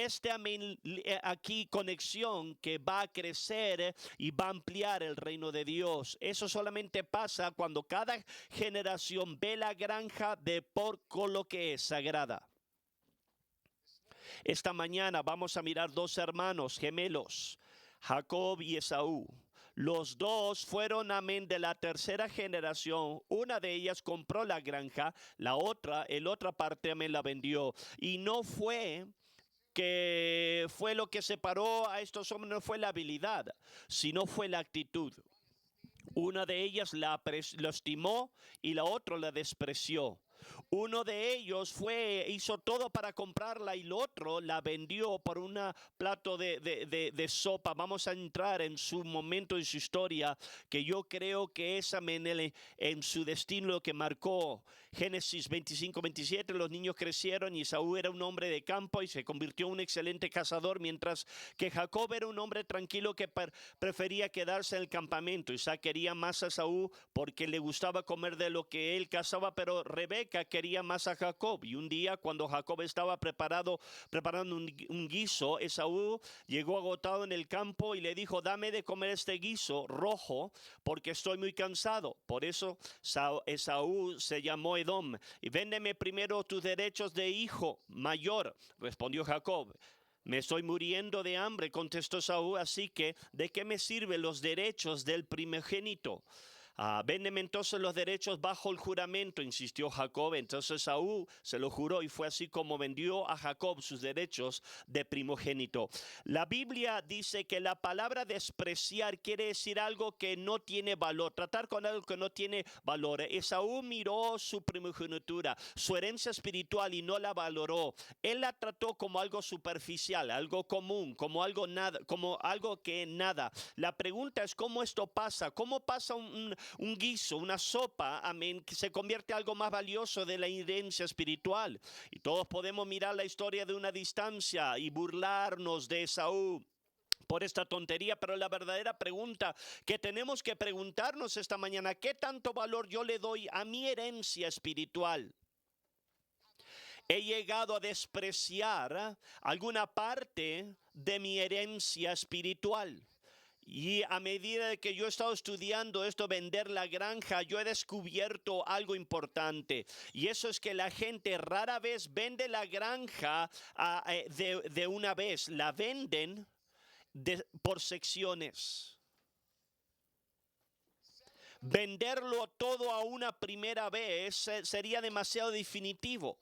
aquí conexión que va a crecer y va a ampliar el reino de Dios. Eso solamente pasa cuando cada generación ve la granja por lo que es sagrada. Esta mañana vamos a mirar 2 hermanos gemelos, Jacob y Esaú. Los dos fueron amén de la tercera generación. Una de ellas compró la granja, la otra parte amén la vendió. Y no fue que fue lo que separó a estos hombres, no fue la habilidad, sino fue la actitud. Una de ellas lo estimó y la otra la despreció. Uno de ellos hizo todo para comprarla y el otro la vendió por un plato de sopa. Vamos a entrar en su momento, en su historia, que yo creo que esa en su destino lo que marcó. Génesis 25-27, los niños crecieron y Esaú era un hombre de campo y se convirtió en un excelente cazador, mientras que Jacob era un hombre tranquilo que prefería quedarse en el campamento. Isaac quería más a Esaú porque le gustaba comer de lo que él cazaba, pero Rebeca quería más a Jacob. Y un día, cuando Jacob estaba preparando un guiso, Esaú llegó agotado en el campo y le dijo: dame de comer este guiso rojo porque estoy muy cansado. Por eso Esaú se llamó Edom. Y véndeme primero tus derechos de hijo mayor, respondió Jacob. Me estoy muriendo de hambre, contestó Esaú, así que ¿de qué me sirven los derechos del primogénito? Véndeme entonces los derechos bajo el juramento, insistió Jacob. Entonces Esaú se lo juró y fue así como vendió a Jacob sus derechos de primogénito. La Biblia dice que la palabra despreciar quiere decir algo que no tiene valor, tratar con algo que no tiene valor. Esaú miró su primogenitura, su herencia espiritual, y no la valoró. Él la trató como algo superficial, algo común, como algo nada, como algo que nada. La pregunta es: ¿cómo esto pasa? ¿Cómo pasa un guiso, una sopa, amén, que se convierte en algo más valioso de la herencia espiritual? Y todos podemos mirar la historia de una distancia y burlarnos de Esaú por esta tontería, pero la verdadera pregunta que tenemos que preguntarnos esta mañana: ¿qué tanto valor yo le doy a mi herencia espiritual? ¿He llegado a despreciar alguna parte de mi herencia espiritual? Y a medida que yo he estado estudiando esto, vender la granja, yo he descubierto algo importante. Y eso es que la gente rara vez vende la granja de una vez. La venden por secciones. Venderlo todo a una primera vez sería demasiado definitivo.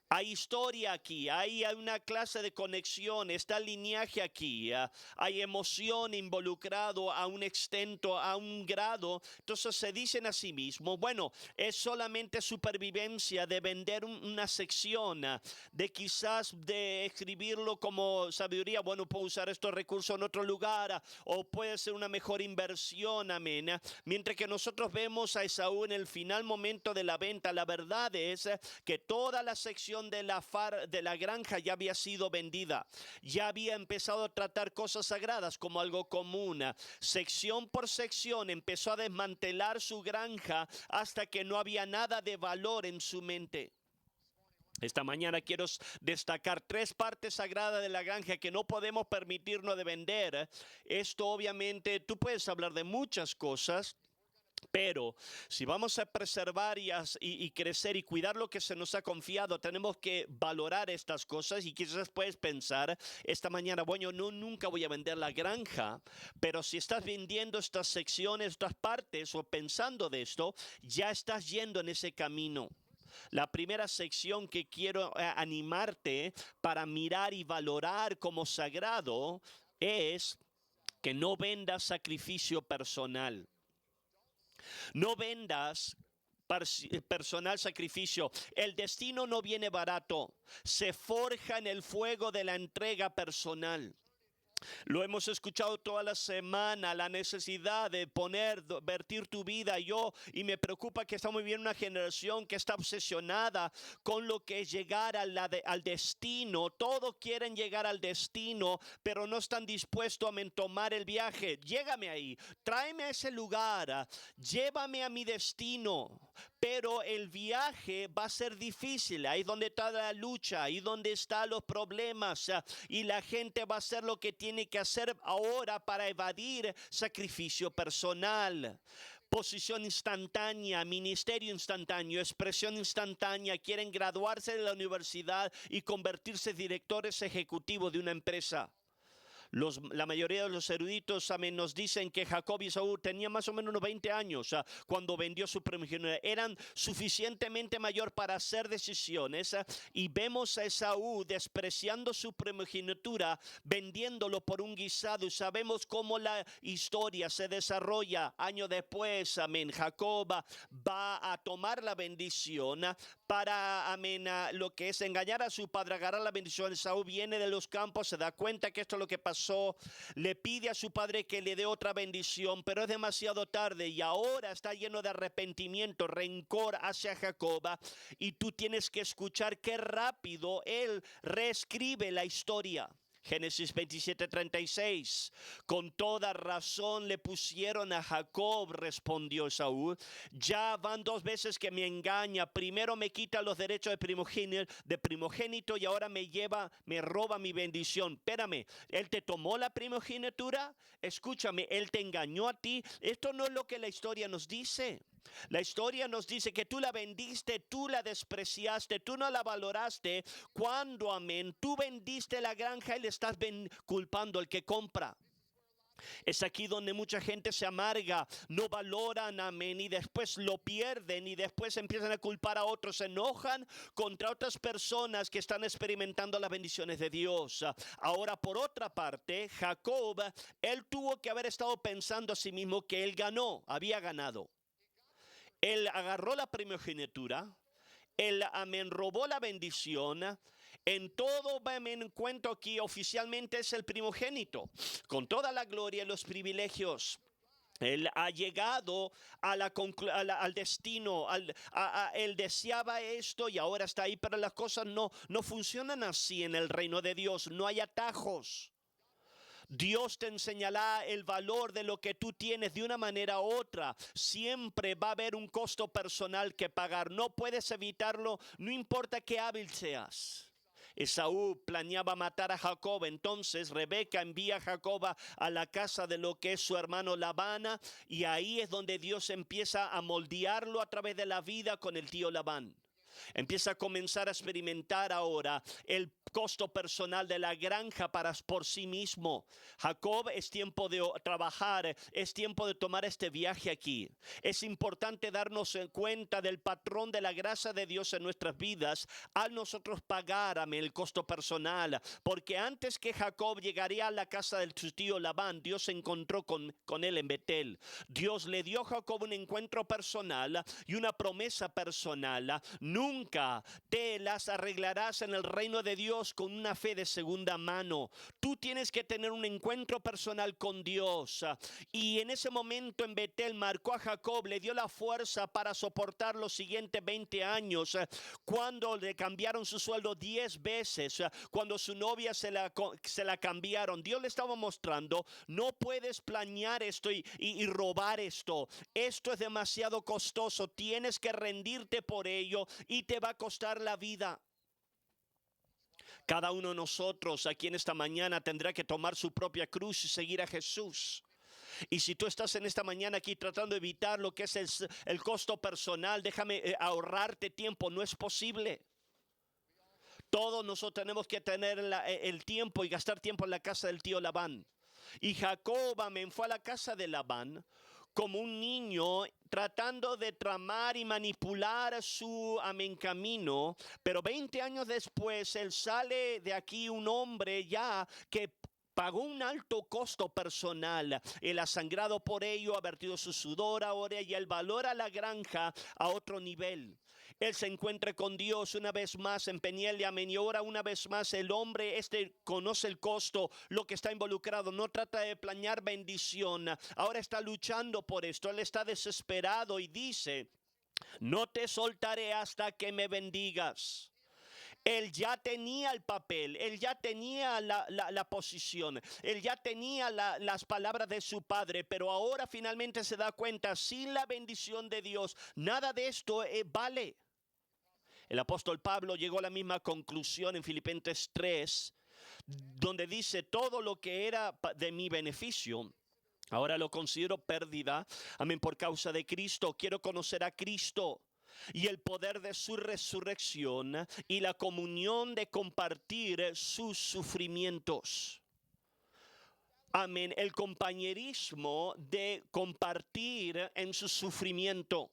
Hay historia aquí, hay una clase de conexión, está el lineaje aquí, hay emoción involucrado a un extento, a un grado. Entonces se dicen a sí mismos: bueno, es solamente supervivencia de vender una sección, de quizás de escribirlo como sabiduría. Bueno, puedo usar estos recursos en otro lugar, o puede ser una mejor inversión, amén. Mientras que nosotros vemos a Esaú en el final momento de la venta, la verdad es que toda la sección de la granja ya había sido vendida. Ya había empezado a tratar cosas sagradas como algo común. Sección por sección empezó a desmantelar su granja hasta que no había nada de valor en su mente. Esta mañana quiero destacar 3 partes sagradas de la granja que no podemos permitirnos de vender. Esto obviamente, tú puedes hablar de muchas cosas, pero si vamos a preservar y crecer y cuidar lo que se nos ha confiado, tenemos que valorar estas cosas. Y quizás puedes pensar esta mañana: bueno, nunca voy a vender la granja. Pero si estás vendiendo estas secciones, estas partes, o pensando de esto, ya estás yendo en ese camino. La primera sección que quiero animarte para mirar y valorar como sagrado es que no vendas sacrificio personal. No vendas personal sacrificio. El destino no viene barato. Se forja en el fuego de la entrega personal. Lo hemos escuchado toda la semana, la necesidad de vertir tu vida. Y me preocupa que estamos viviendo una generación que está obsesionada con lo que es llegar al destino. Todos quieren llegar al destino, pero no están dispuestos a tomar el viaje. Llégame ahí, tráeme a ese lugar, llévame a mi destino. Pero el viaje va a ser difícil. Ahí es donde está la lucha, ahí es donde están los problemas. Y la gente va a hacer lo que tiene que hacer ahora para evadir sacrificio personal. Posición instantánea, ministerio instantáneo, expresión instantánea. Quieren graduarse de la universidad y convertirse en directores ejecutivos de una empresa. La mayoría de los eruditos, amén, nos dicen que Jacob y Esaú tenían más o menos unos 20 años cuando vendió su primogenitura. Eran suficientemente mayor para hacer decisiones y vemos a Esaú despreciando su primogenitura, vendiéndolo por un guisado. Y sabemos cómo la historia se desarrolla. Años después, amén, Jacob va a tomar la bendición para, amén, lo que es engañar a su padre, agarrar la bendición. Esaú viene de los campos, se da cuenta que esto es lo que pasó, le pide a su padre que le dé otra bendición, pero es demasiado tarde y ahora está lleno de arrepentimiento, rencor hacia Jacob, y tú tienes que escuchar qué rápido él reescribe la historia. Génesis 27:36. Con toda razón le pusieron a Jacob, respondió Esaú. Ya van 2 veces que me engaña. Primero me quita los derechos de primogénito y ahora me roba mi bendición. Espérame, él te tomó la primogenitura. Escúchame, él te engañó a ti. Esto no es lo que la historia nos dice. La historia nos dice que tú la vendiste, tú la despreciaste, tú no la valoraste. Cuando, amén, tú vendiste la granja y le estás culpando al que compra. Es aquí donde mucha gente se amarga, no valoran, amén, y después lo pierden y después empiezan a culpar a otros, se enojan contra otras personas que están experimentando las bendiciones de Dios. Ahora, por otra parte, Jacob, él tuvo que haber estado pensando a sí mismo que él había ganado. Él agarró la primogenitura, él, amén, robó la bendición. En todo, amén, cuento aquí, oficialmente es el primogénito, con toda la gloria y los privilegios. Él ha llegado al destino, él deseaba esto y ahora está ahí, pero las cosas no funcionan así en el reino de Dios, no hay atajos. Dios te enseñará el valor de lo que tú tienes de una manera u otra. Siempre va a haber un costo personal que pagar. No puedes evitarlo, no importa qué hábil seas. Esaú planeaba matar a Jacob, entonces Rebeca envía a Jacob a la casa de lo que es su hermano Labán, y ahí es donde Dios empieza a moldearlo a través de la vida con el tío Labán. Empieza a comenzar a experimentar ahora el costo personal de la granja por sí mismo. Jacob, es tiempo de trabajar, es tiempo de tomar este viaje aquí. Es importante darnos cuenta del patrón de la gracia de Dios en nuestras vidas al nosotros pagar, amén, el costo personal. Porque antes que Jacob llegaría a la casa de su tío Labán, Dios se encontró con él en Betel. Dios le dio a Jacob un encuentro personal y una promesa personal. Nunca te las arreglarás en el reino de Dios con una fe de segunda mano. Tú tienes que tener un encuentro personal con Dios. Y en ese momento en Betel marcó a Jacob, le dio la fuerza para soportar los siguientes 20 años. Cuando le cambiaron su sueldo 10 veces, cuando su novia se la cambiaron, Dios le estaba mostrando, no puedes planear esto y robar esto. Esto es demasiado costoso. Tienes que rendirte por ello y te va a costar la vida. Cada uno de nosotros aquí en esta mañana tendrá que tomar su propia cruz y seguir a Jesús. Y si tú estás en esta mañana aquí tratando de evitar lo que es el costo personal, déjame ahorrarte tiempo, no es posible. Todos nosotros tenemos que tener el tiempo y gastar tiempo en la casa del tío Labán. Y Jacob, amén, fue a la casa de Labán como un niño tratando de tramar y manipular su, amén, camino. Pero 20 años después, él sale de aquí un hombre ya que pagó un alto costo personal. Él ha sangrado por ello, ha vertido su sudor ahora y él valora la granja a otro nivel. Él se encuentra con Dios una vez más en Peniel y amén. Y ahora una vez más el hombre conoce el costo, lo que está involucrado. No trata de planear bendición. Ahora está luchando por esto. Él está desesperado y dice: no te soltaré hasta que me bendigas. Él ya tenía el papel, él ya tenía la posición, él ya tenía las palabras de su padre, pero ahora finalmente se da cuenta, sin la bendición de Dios, nada de esto vale. El apóstol Pablo llegó a la misma conclusión en Filipenses 3, donde dice: todo lo que era de mi beneficio, ahora lo considero pérdida, amén, por causa de Cristo. Quiero conocer a Cristo y el poder de su resurrección y la comunión de compartir sus sufrimientos. amén, el compañerismo de compartir en su sufrimiento.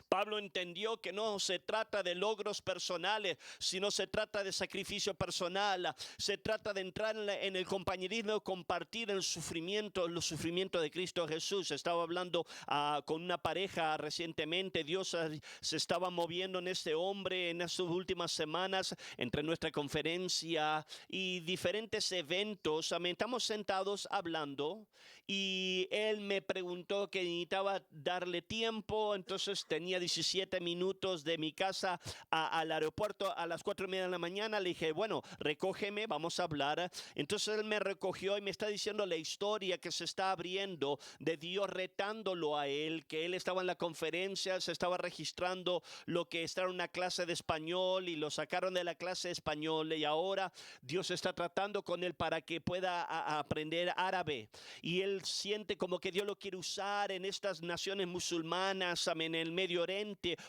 Pablo entendió que no se trata de logros personales, sino se trata de sacrificio personal. Se trata de entrar en el compañerismo, compartir el sufrimiento, los sufrimientos de Cristo Jesús. Estaba hablando con una pareja recientemente. Dios se estaba moviendo en este hombre en estas últimas semanas entre nuestra conferencia y diferentes eventos. Estamos sentados hablando y él me preguntó que necesitaba darle tiempo, entonces tenía 17 minutos de mi casa al aeropuerto a las 4:30 de la mañana. Le dije, bueno, recógeme, vamos a hablar. Entonces él me recogió y me está diciendo la historia que se está abriendo de Dios retándolo a él, que él estaba en la conferencia, se estaba registrando lo que estaba en una clase de español y lo sacaron de la clase de español y ahora Dios está tratando con él para que pueda aprender árabe. Y él siente como que Dios lo quiere usar en estas naciones musulmanas, en el Medio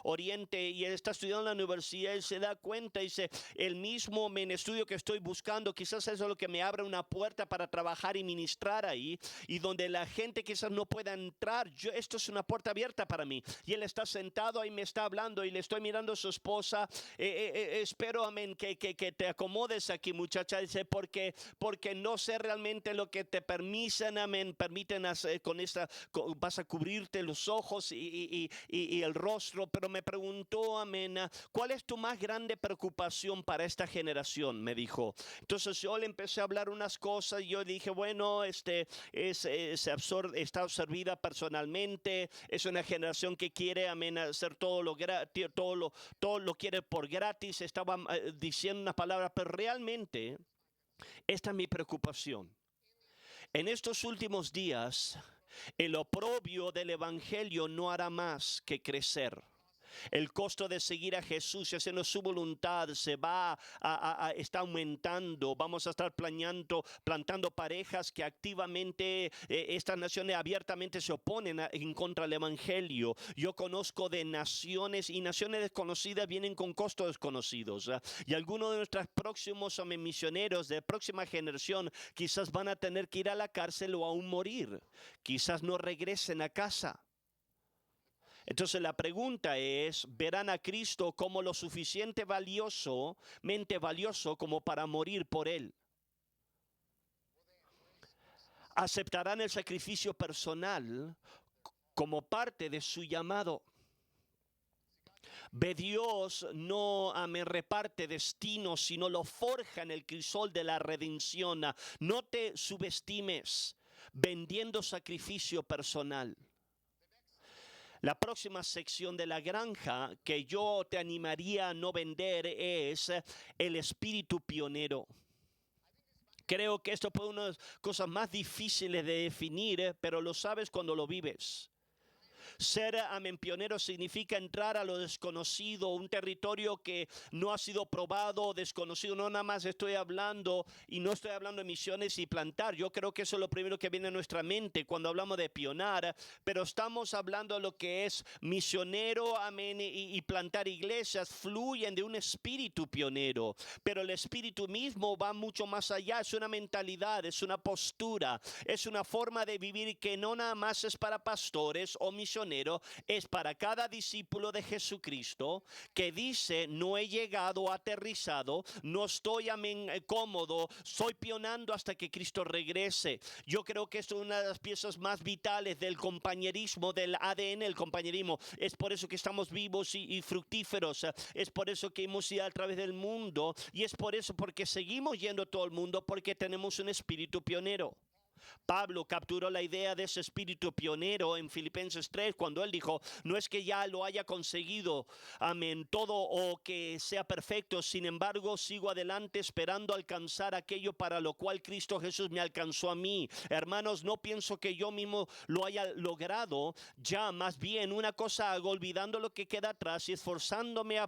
Oriente, y él está estudiando en la universidad. Él se da cuenta y dice, el mismo estudio que estoy buscando, quizás eso es lo que me abre una puerta para trabajar y ministrar ahí, y donde la gente quizás no pueda entrar. Esto es una puerta abierta para mí. Y él está sentado ahí, me está hablando y le estoy mirando a su esposa. Espero, amén, que te acomodes aquí, muchacha. Dice, porque no sé realmente lo que te permiten, amén, permiten hacer con esta, vas a cubrirte los ojos y el rostro, pero me preguntó, amén, ¿cuál es tu más grande preocupación para esta generación? Me dijo. Entonces yo le empecé a hablar unas cosas y yo dije, bueno, está absorbida personalmente, es una generación que quiere, amén, hacer todo lo quiere por gratis. Estaba diciendo unas palabras, pero realmente esta es mi preocupación. En estos últimos días, el oprobio del evangelio no hará más que crecer. El costo de seguir a Jesús y haciendo su voluntad está aumentando. Vamos a estar plantando parejas que activamente, estas naciones abiertamente se oponen en contra del evangelio. Yo conozco de naciones y naciones desconocidas vienen con costos desconocidos. Y algunos de nuestros próximos misioneros de próxima generación quizás van a tener que ir a la cárcel o aún morir. Quizás no regresen a casa. Entonces la pregunta es, ¿verán a Cristo como lo suficientemente valioso como para morir por Él? ¿Aceptarán el sacrificio personal como parte de su llamado? Ve, Dios no me reparte destinos, sino lo forja en el crisol de la redención. No te subestimes vendiendo sacrificio personal. La próxima sección de la granja que yo te animaría a no vender es el espíritu pionero. Creo que esto fue una de las cosas más difíciles de definir, pero lo sabes cuando lo vives. Ser pionero significa entrar a lo desconocido, un territorio que no ha sido probado, desconocido. No nada más estoy hablando, y no estoy hablando de misiones y plantar. Yo creo que eso es lo primero que viene a nuestra mente cuando hablamos de pionar, pero estamos hablando de lo que es misionero, amén, y plantar iglesias. Fluyen de un espíritu pionero, pero el espíritu mismo va mucho más allá. Es una mentalidad, es una postura, es una forma de vivir que no nada más es para pastores o misioneros, es para cada discípulo de Jesucristo que dice, no he llegado aterrizado, no estoy cómodo, estoy pionando hasta que Cristo regrese. Yo creo que esto es una de las piezas más vitales del compañerismo, del ADN del compañerismo. Es por eso que estamos vivos y fructíferos, es por eso que hemos ido a través del mundo, y es por eso porque seguimos yendo a todo el mundo, porque tenemos un espíritu pionero. Pablo capturó la idea de ese espíritu pionero en Filipenses 3 cuando él dijo, no es que ya lo haya conseguido, amén, todo o que sea perfecto, sin embargo sigo adelante esperando alcanzar aquello para lo cual Cristo Jesús me alcanzó a mí. Hermanos, no pienso que yo mismo lo haya logrado, ya más bien una cosa hago, olvidando lo que queda atrás y esforzándome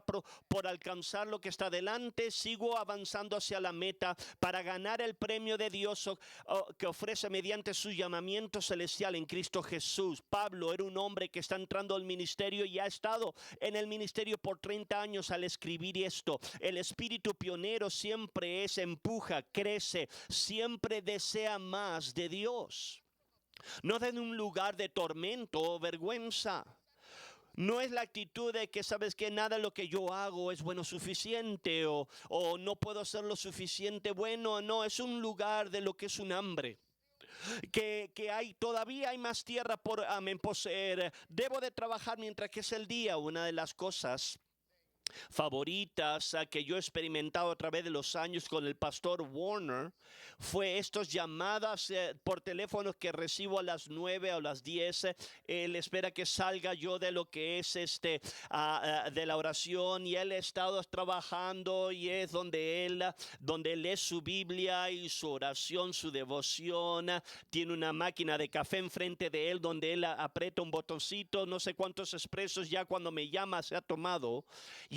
por alcanzar lo que está adelante, sigo avanzando hacia la meta para ganar el premio de Dios que ofrece iglesia mediante su llamamiento celestial en Cristo Jesús. Pablo era un hombre que está entrando al ministerio y ha estado en el ministerio por 30 años al escribir esto. El espíritu pionero siempre empuja, crece, siempre desea más de Dios. No desde un lugar de tormento o vergüenza. No es la actitud de que sabes que nada de lo que yo hago es bueno suficiente o no puedo ser lo suficiente bueno. No, es un lugar de lo que es un hambre. Que todavía hay más tierra por poseer. Debo de trabajar mientras que es el día. Una de las cosas favoritas que yo he experimentado a través de los años con el pastor Warner fue estas llamadas por teléfono que recibo a las 9 o a las 10. Él espera que salga yo de lo que es de la oración, y él ha estado trabajando, y es donde él lee su Biblia y su oración, su devoción. Tiene una máquina de café enfrente de él donde él aprieta un botoncito, no sé cuántos expresos ya cuando me llama se ha tomado.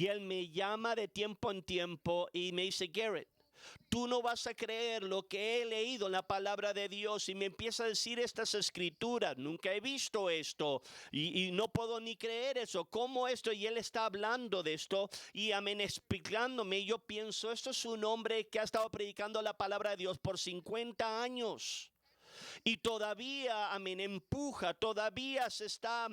Y él me llama de tiempo en tiempo y me dice: Garrett, tú no vas a creer lo que he leído en la palabra de Dios. Y me empieza a decir estas escrituras. Nunca he visto esto y no puedo ni creer eso. ¿Cómo esto? Y él está hablando de esto y explicándome. Y yo pienso, esto es un hombre que ha estado predicando la palabra de Dios por 50 años. Y todavía, empuja, todavía se está,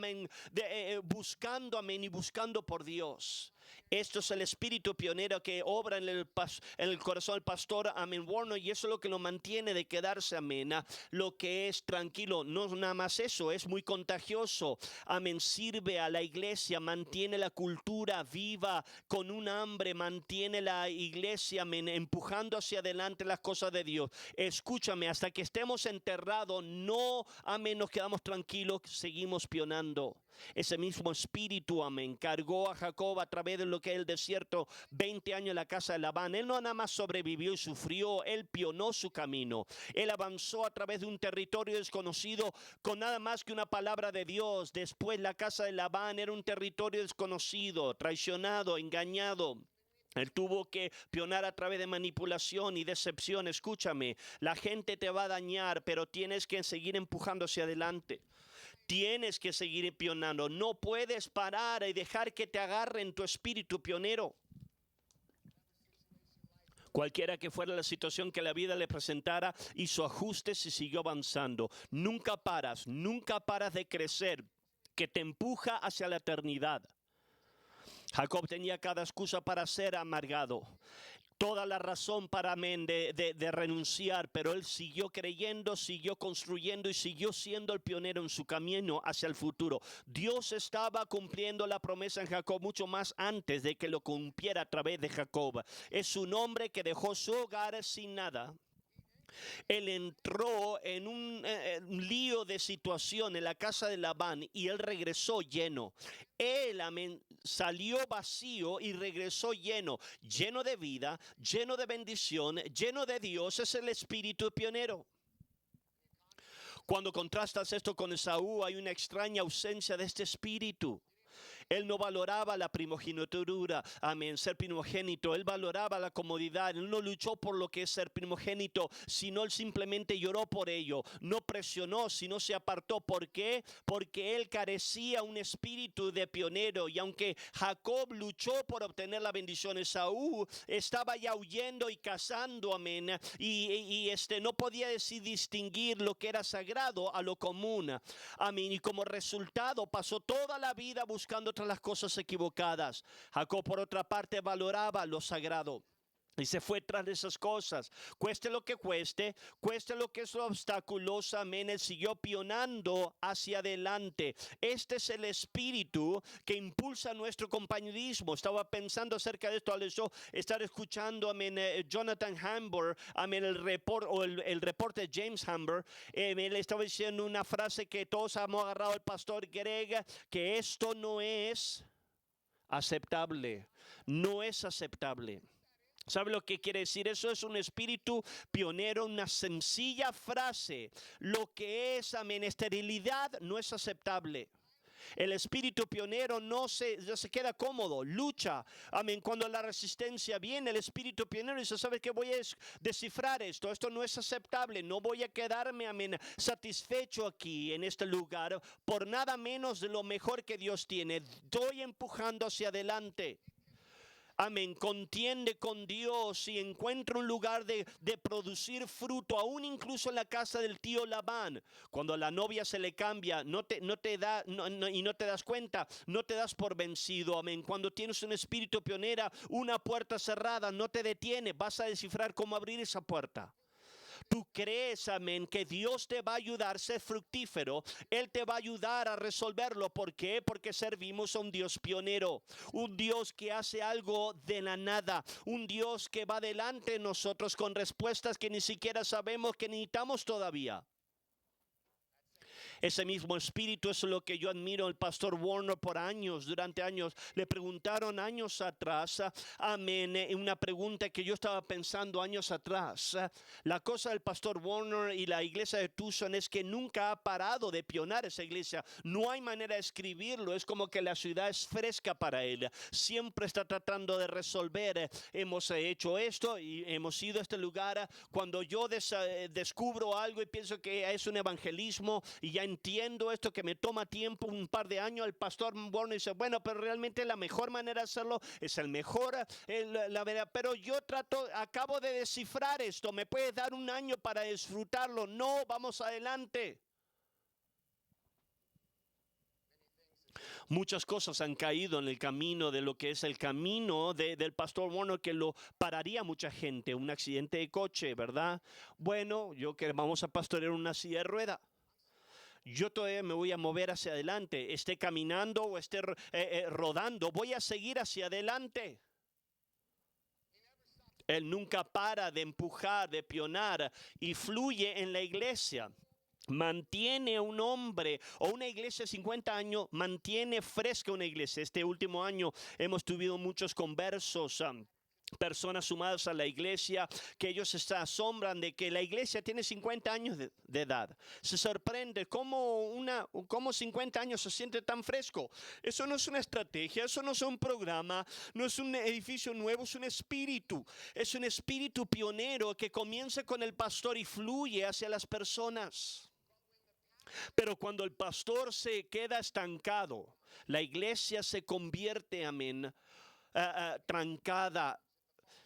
buscando, y buscando por Dios. Esto es el espíritu pionero que obra en el corazón del pastor, Warner, y eso es lo que lo mantiene de quedarse, lo que es tranquilo. No nada más eso, es muy contagioso. Sirve a la iglesia, mantiene la cultura viva con un hambre, mantiene la iglesia, empujando hacia adelante las cosas de Dios. Escúchame, hasta que estemos enterrados, no, nos quedamos tranquilos, seguimos pionando. Ese mismo espíritu, cargó a Jacob a través de lo que es el desierto, 20 años en la casa de Labán. Él no nada más sobrevivió y sufrió, él pionó su camino. Él avanzó a través de un territorio desconocido con nada más que una palabra de Dios. Después la casa de Labán era un territorio desconocido, traicionado, engañado. Él tuvo que pionar a través de manipulación y decepción. Escúchame, la gente te va a dañar, pero tienes que seguir empujando hacia adelante. Tienes que seguir pionando. No puedes parar y dejar que te agarren tu espíritu pionero. Cualquiera que fuera la situación que la vida le presentara, hizo ajustes y siguió avanzando. Nunca paras de crecer, que te empuja hacia la eternidad. Jacob tenía cada excusa para ser amargado, toda la razón para de renunciar, pero él siguió creyendo, siguió construyendo y siguió siendo el pionero en su camino hacia el futuro. Dios estaba cumpliendo la promesa en Jacob mucho más antes de que lo cumpliera a través de Jacob. Es un hombre que dejó su hogar sin nada. Él entró en un lío de situación en la casa de Labán y él regresó lleno. Él salió vacío y regresó lleno de vida, lleno de bendición, lleno de Dios. Es el espíritu pionero. Cuando contrastas esto con Esaú, hay una extraña ausencia de este espíritu. Él no valoraba la primogenitura, ser primogénito. Él valoraba la comodidad. Él no luchó por lo que es ser primogénito, sino él simplemente lloró por ello. No presionó, sino se apartó. ¿Por qué? Porque él carecía un espíritu de pionero. Y aunque Jacob luchó por obtener la bendición, Esaú estaba ya huyendo y cazando, y no podía distinguir lo que era sagrado a lo común, y como resultado pasó toda la vida buscando las cosas equivocadas. Jacob, por otra parte, valoraba lo sagrado y se fue tras de esas cosas. Cueste lo que cueste lo que es obstáculos, él siguió pionando hacia adelante. Este es el espíritu que impulsa nuestro compañerismo. Estaba pensando acerca de esto al estar escuchando Jonathan Hamburg, el reporte de James Hamburg. Él estaba diciendo una frase que todos hemos agarrado al pastor Greg, que esto no es aceptable. No es aceptable. ¿Sabe lo que quiere decir? Eso es un espíritu pionero, una sencilla frase. Lo que es, esterilidad no es aceptable. El espíritu pionero no se queda cómodo, lucha. Amén. Cuando la resistencia viene, el espíritu pionero dice, ¿sabes qué? Voy a descifrar esto. Esto no es aceptable. No voy a quedarme, amén, satisfecho aquí en este lugar por nada menos de lo mejor que Dios tiene. Estoy empujando hacia adelante. Amén, contiende con Dios y encuentra un lugar de producir fruto, aún incluso en la casa del tío Labán. Cuando la novia se le cambia, no te das cuenta, no te das por vencido. Amén. Cuando tienes un espíritu pionera, una puerta cerrada no te detiene, vas a descifrar cómo abrir esa puerta. Tú crees, amén, que Dios te va a ayudar a ser fructífero. Él te va a ayudar a resolverlo. ¿Por qué? Porque servimos a un Dios pionero, un Dios que hace algo de la nada, un Dios que va delante de nosotros con respuestas que ni siquiera sabemos que necesitamos todavía. Ese mismo espíritu es lo que yo admiro al pastor Warner por años, durante años. Le preguntaron años atrás, amén, una pregunta que yo estaba pensando años atrás. La cosa del pastor Warner y la iglesia de Tucson es que nunca ha parado de pionar esa iglesia. No hay manera de escribirlo, es como que la ciudad es fresca para él. Siempre está tratando de resolver. Hemos hecho esto y hemos ido a este lugar. Cuando yo descubro algo y pienso que es un evangelismo y ya entiendo esto que me toma tiempo, un par de años, el pastor Warner dice, bueno, pero realmente la mejor manera de hacerlo es el mejor, la verdad, pero yo acabo de descifrar esto, ¿me puedes dar un año para disfrutarlo? No, vamos adelante. Muchas cosas han caído en el camino de lo que es el camino del pastor Warner, que lo pararía mucha gente, un accidente de coche, ¿verdad? Bueno, yo que vamos a pastorear una silla de rueda. Yo todavía me voy a mover hacia adelante, esté caminando o esté rodando, voy a seguir hacia adelante. Él nunca para de empujar, de pionar y fluye en la iglesia. Mantiene a un hombre o una iglesia de 50 años, mantiene fresca una iglesia. Este último año hemos tenido muchos conversos, personas sumadas a la iglesia, que ellos se asombran de que la iglesia tiene 50 años de edad. Se sorprende cómo 50 años se siente tan fresco. Eso no es una estrategia, eso no es un programa, no es un edificio nuevo, es un espíritu. Es un espíritu pionero que comienza con el pastor y fluye hacia las personas. Pero cuando el pastor se queda estancado, la iglesia se convierte, amén, trancada.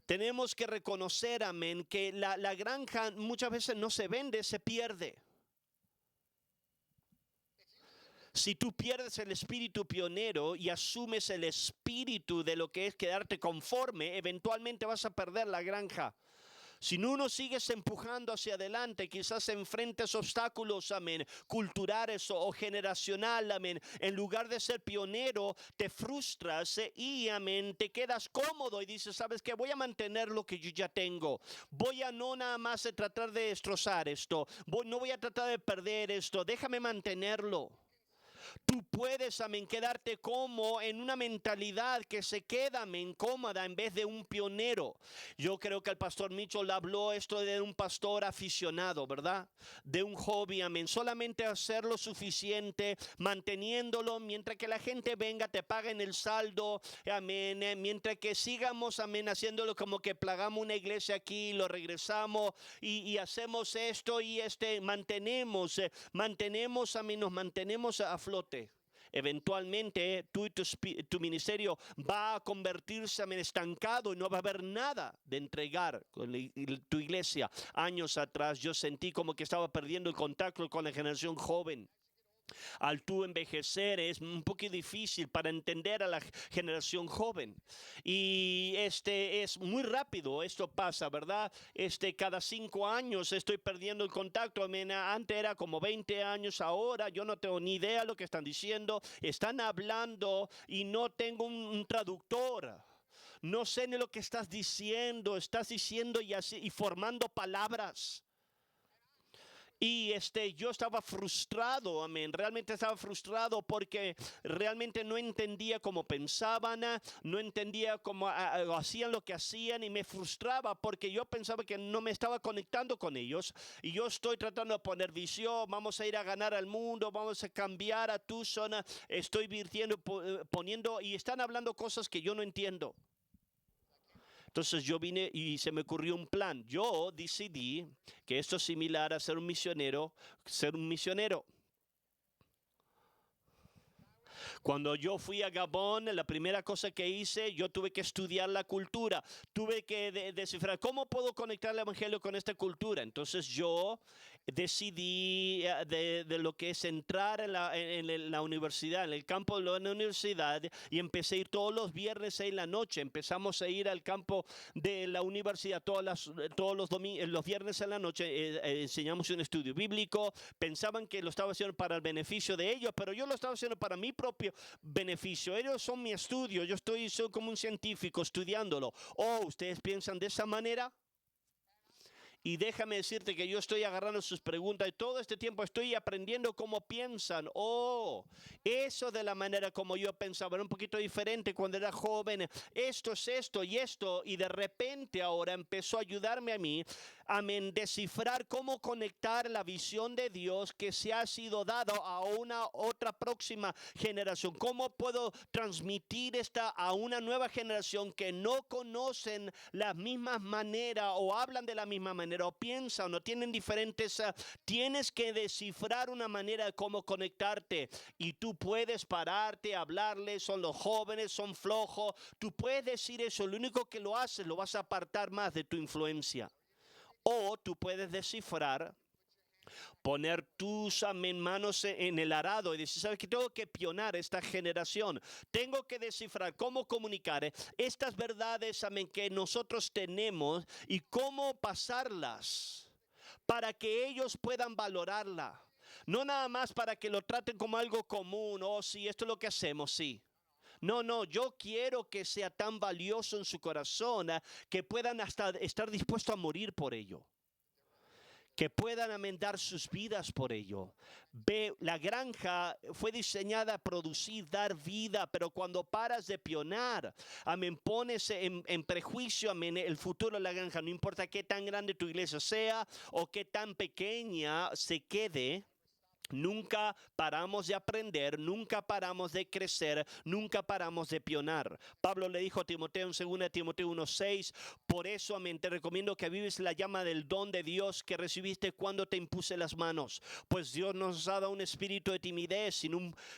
Tenemos que reconocer, amén, que la granja muchas veces no se vende, se pierde. Si tú pierdes el espíritu pionero y asumes el espíritu de lo que es quedarte conforme, eventualmente vas a perder la granja. Si no uno sigues empujando hacia adelante, quizás enfrentes obstáculos, amén, culturales o generacional, amén. En lugar de ser pionero, te frustras y, amén, te quedas cómodo y dices, ¿sabes qué? Voy a mantener lo que yo ya tengo. Voy a no nada más tratar de destrozar esto. No voy a tratar de perder esto. Déjame mantenerlo. Tú puedes, amén, quedarte como en una mentalidad que se queda, amén, cómoda en vez de un pionero. Yo creo que el pastor Mitchell habló esto de un pastor aficionado, ¿verdad? De un hobby, amén. Solamente hacer lo suficiente, manteniéndolo, mientras que la gente venga, te paguen el saldo, amén. Mientras que sigamos, amén, haciéndolo como que plagamos una iglesia aquí, lo regresamos y hacemos esto y mantenemos, amén, nos mantenemos a flote. Eventualmente tú y tu ministerio va a convertirse en estancado y no va a haber nada de entregar con tu iglesia. Años atrás yo sentí como que estaba perdiendo el contacto con la generación joven. Al tú envejecer es un poco difícil para entender a la generación joven y es muy rápido, esto pasa, ¿verdad? Cada 5 años estoy perdiendo el contacto. Antes era como 20 años, ahora yo no tengo ni idea de lo que están diciendo, están hablando y no tengo un traductor. No sé ni lo que estás diciendo y formando palabras. Y yo estaba frustrado, amén. Realmente estaba frustrado porque realmente no entendía cómo pensaban, no entendía cómo hacían lo que hacían y me frustraba porque yo pensaba que no me estaba conectando con ellos. Y yo estoy tratando de poner visión, vamos a ir a ganar al mundo, vamos a cambiar a Tucson, estoy virtiendo, poniendo y están hablando cosas que yo no entiendo. Entonces yo vine y se me ocurrió un plan. Yo decidí que esto es similar a ser un misionero, Cuando yo fui a Gabón, la primera cosa que hice, yo tuve que estudiar la cultura. Tuve que descifrar cómo puedo conectar el evangelio con esta cultura. Entonces yo decidí de lo que es entrar en la universidad, en el campo de la universidad, y empecé a ir todos los viernes en la noche. Empezamos a ir al campo de la universidad todos los viernes en la noche. Enseñamos un estudio bíblico. Pensaban que lo estaba haciendo para el beneficio de ellos, pero yo lo estaba haciendo para mi propio beneficio. Ellos son mi estudio. Yo soy como un científico estudiándolo. ¿Ustedes piensan de esa manera? Y déjame decirte que yo estoy agarrando sus preguntas y todo este tiempo estoy aprendiendo cómo piensan. Eso de la manera como yo pensaba era un poquito diferente cuando era joven. Esto es esto y esto. Y de repente ahora empezó a ayudarme a mí a descifrar cómo conectar la visión de Dios que se ha sido dado a una otra próxima generación. ¿Cómo puedo transmitir esta a una nueva generación que no conocen las mismas maneras o hablan de la misma manera o piensan o tienen diferentes? Tienes que descifrar una manera de cómo conectarte y tú puedes pararte, hablarles, son los jóvenes, son flojos. Tú puedes decir eso, lo único que lo haces, lo vas a apartar más de tu influencia. O tú puedes descifrar, poner tus manos en el arado y decir, ¿sabes qué? Tengo que pionar esta generación. Tengo que descifrar cómo comunicar estas verdades que nosotros tenemos y cómo pasarlas para que ellos puedan valorarla. No nada más para que lo traten como algo común. Sí, esto es lo que hacemos, sí. No, yo quiero que sea tan valioso en su corazón que puedan hasta estar dispuestos a morir por ello. Que puedan amendar sus vidas por ello. La granja fue diseñada a producir, dar vida, pero cuando paras de pionar, pones en prejuicio el futuro de la granja. No importa qué tan grande tu iglesia sea o qué tan pequeña se quede. Nunca paramos de aprender, nunca paramos de crecer, nunca paramos de pionar. Pablo le dijo a Timoteo en 2 Timoteo 1:6, por eso te recomiendo que vives la llama del don de Dios que recibiste cuando te impuse las manos. Pues Dios nos ha dado un espíritu de timidez,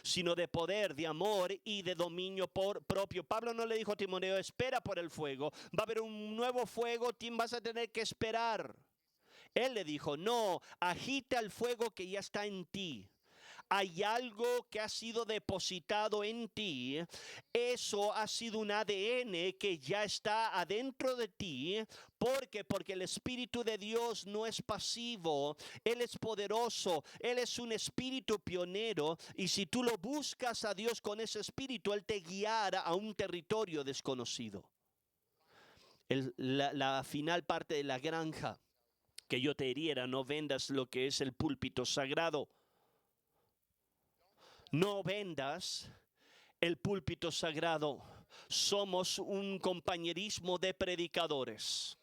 sino de poder, de amor y de dominio propio. Pablo no le dijo a Timoteo, espera por el fuego. Va a haber un nuevo fuego, vas a tener que esperar. Él le dijo, no, agita el fuego que ya está en ti. Hay algo que ha sido depositado en ti. Eso ha sido un ADN que ya está adentro de ti. Porque el Espíritu de Dios no es pasivo. Él es poderoso. Él es un espíritu pionero. Y si tú lo buscas a Dios con ese espíritu, Él te guiará a un territorio desconocido. La final parte de la granja que yo te diría, no vendas lo que es el púlpito sagrado. No vendas el púlpito sagrado. Somos un compañerismo de predicadores.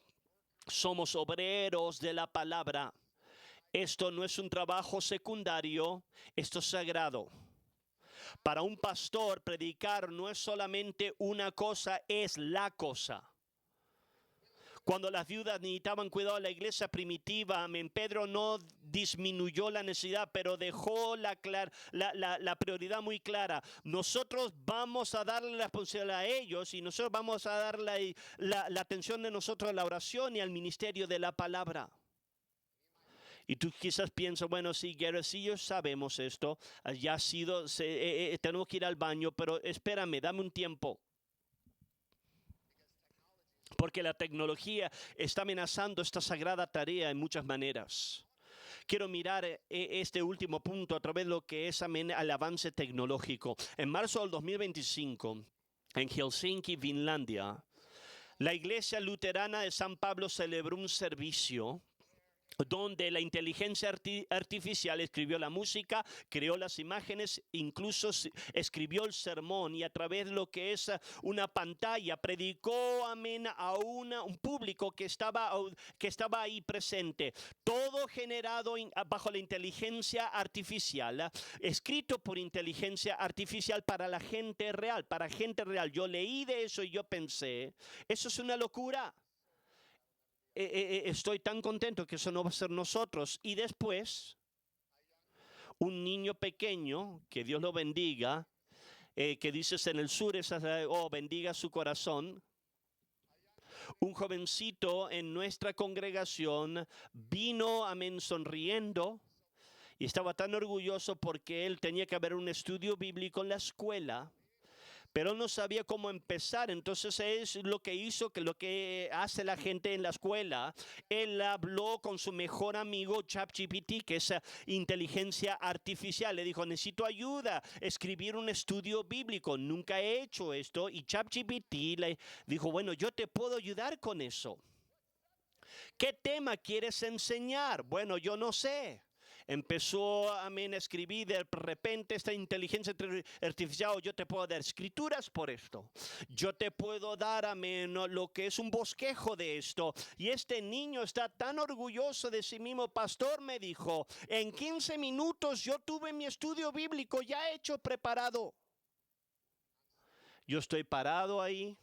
Somos obreros de la palabra. Esto no es un trabajo secundario, esto es sagrado. Para un pastor, predicar no es solamente una cosa, es la cosa. Cuando las viudas necesitaban cuidado de la iglesia primitiva, Pedro no disminuyó la necesidad, pero dejó la prioridad muy clara. Nosotros vamos a darle la responsabilidad a ellos y nosotros vamos a darle la atención de nosotros a la oración y al ministerio de la palabra. Y tú quizás piensas, bueno, sí, Gareth, sí, yo sabemos esto, ya ha sido, tenemos que ir al baño, pero espérame, dame un tiempo. Porque la tecnología está amenazando esta sagrada tarea en muchas maneras. Quiero mirar este último punto a través de lo que es el avance tecnológico. En marzo del 2025, en Helsinki, Finlandia, la iglesia luterana de San Pablo celebró un servicio donde la inteligencia artificial escribió la música, creó las imágenes, incluso escribió el sermón y a través de lo que es una pantalla predicó, amén, a un público que estaba ahí presente. Todo generado bajo la inteligencia artificial, escrito por inteligencia artificial para la gente real, para gente real. Yo leí de eso y yo pensé, eso es una locura. Estoy tan contento que eso no va a ser nosotros. Y después, un niño pequeño, que Dios lo bendiga, que dices en el sur, oh, bendiga su corazón. Un jovencito en nuestra congregación vino, amén, sonriendo. Y estaba tan orgulloso porque él tenía que haber un estudio bíblico en la escuela, pero no sabía cómo empezar. Entonces es lo que hizo, que lo que hace la gente en la escuela. Él habló con su mejor amigo ChatGPT, que es inteligencia artificial. Le dijo, necesito ayuda, escribir un estudio bíblico. Nunca he hecho esto. Y ChatGPT le dijo, bueno, yo te puedo ayudar con eso. ¿Qué tema quieres enseñar? Bueno, yo no sé. Empezó a escribir de repente esta inteligencia artificial. Yo te puedo dar escrituras por esto. Yo te puedo dar lo que es un bosquejo de esto. Y este niño está tan orgulloso de sí mismo. Pastor, me dijo, en 15 minutos yo tuve mi estudio bíblico ya hecho, preparado. Yo estoy parado ahí.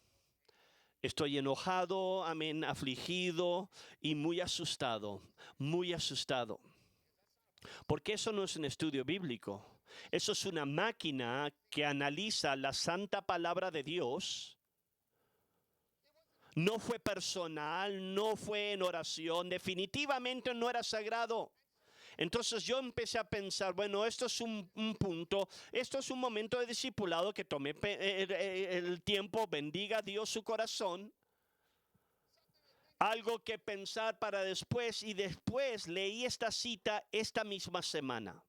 Estoy enojado, afligido y muy asustado, muy asustado. Porque eso no es un estudio bíblico. Eso es una máquina que analiza la santa palabra de Dios. No fue personal, no fue en oración, definitivamente no era sagrado. Entonces yo empecé a pensar, bueno, esto es un punto, esto es un momento de discipulado que tomé el tiempo, bendiga Dios su corazón. Algo que pensar para después, y después leí esta cita esta misma semana.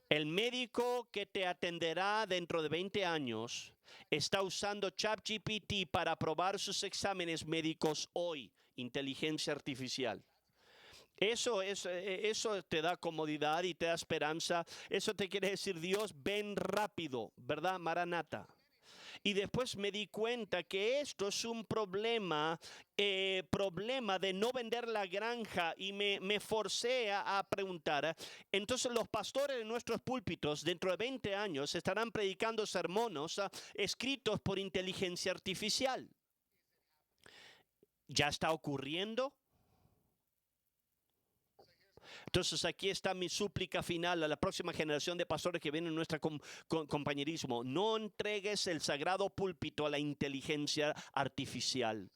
El médico que te atenderá dentro de 20 años está usando ChatGPT para aprobar sus exámenes médicos hoy, inteligencia artificial. Eso te da comodidad y te da esperanza. Eso te quiere decir, Dios, ven rápido, ¿verdad? Maranata. Y después me di cuenta que esto es un problema de no vender la granja, y me forcé a preguntar. Entonces los pastores de nuestros púlpitos dentro de 20 años estarán predicando sermones escritos por inteligencia artificial. ¿Ya está ocurriendo? Entonces aquí está mi súplica final a la próxima generación de pastores que vienen en nuestro compañerismo. No entregues el sagrado púlpito a la inteligencia artificial.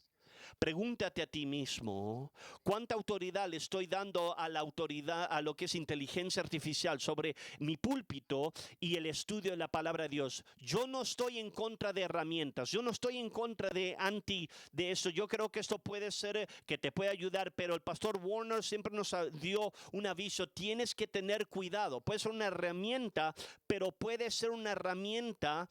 Pregúntate a ti mismo, ¿cuánta autoridad le estoy dando a la autoridad, a lo que es inteligencia artificial sobre mi púlpito y el estudio de la palabra de Dios? Yo no estoy en contra de herramientas, yo no estoy en contra de eso. Yo creo que esto puede ser que te puede ayudar, pero el pastor Warner siempre nos dio un aviso: tienes que tener cuidado. Puede ser una herramienta, pero puede ser una herramienta.